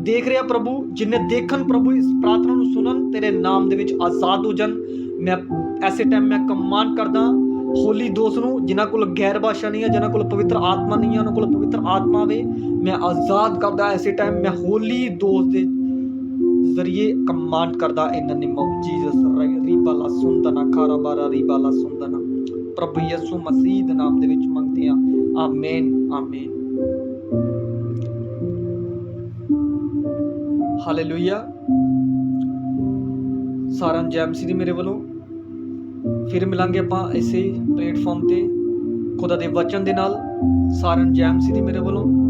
ਦੇਖ ਰਿਹਾ ਪ੍ਰਭੂ, ਜਿੰਨੇ ਦੇਖਣ ਪ੍ਰਭੂ ਇਸ ਪ੍ਰਾਰਥਨਾ ਨੂੰ ਸੁਣਨ, ਤੇਰੇ ਨਾਮ ਦੇ ਵਿੱਚ ਆਜ਼ਾਦ ਹੋ ਜਾਣ। ਮੈਂ ਐਸੇ ਟਾਈਮ ਮੈਂ ਕਮਾਂਡ ਕਰਦਾ ਹੋਲੀ ਦੋਸਤ ਨੂੰ, ਜਿਨ੍ਹਾਂ ਕੋਲ ਗੈਰ ਭਾਸ਼ਾ ਨਹੀਂ ਹੈ, ਜਿਨ੍ਹਾਂ ਕੋਲ ਪਵਿੱਤਰ ਆਤਮਾ ਨਹੀਂ ਹੈ, ਉਹਨਾਂ ਕੋਲ ਪਵਿੱਤਰ ਆਤਮਾ ਆਵੇ। ਮੈਂ ਆਜ਼ਾਦ ਕਰਦਾ ਐਸੇ ਟਾਈਮ। ਮੈਂ ਹੋਲੀ ਦੋਸਤ ਦੇ ਜ਼ਰੀਏ ਕਮਾਂਡ ਕਰਦਾ ਇਨ ਨੇਮ ਆਫ ਜੀਸਸ ਰੀਬਾਲਾ ਸੁੰਦਨਾ ਖਾਰਾਬਾਰਾ ਰੀਬਾਲਾ ਸੁੰਦਨਾ। ਪ੍ਰਭੂ ਯਿਸੂ ਮਸੀਹ ਦੇ ਨਾਮ ਦੇ ਵਿੱਚ ਮੰਗਦੇ ਹਾਂ। ਆਮੀਨ ਆਮੀਨ। ਹਾਲੇਲੂਇਆ। ਸਾਰਿਆਂ ਨੂੰ ਜੈ ਮਸੀਹ ਦੀ ਮੇਰੇ ਵੱਲੋਂ। ਫਿਰ ਮਿਲਾਂਗੇ ਆਪਾਂ ਇਸੇ ਪਲੇਟਫਾਰਮ ਤੇ ਖੁਦਾ ਦੇ ਵਚਨ ਦੇ ਨਾਲ। ਸਾਰਿਆਂ ਨੂੰ ਜੈ ਮਸੀਹ ਦੀ ਮੇਰੇ ਵੱਲੋਂ।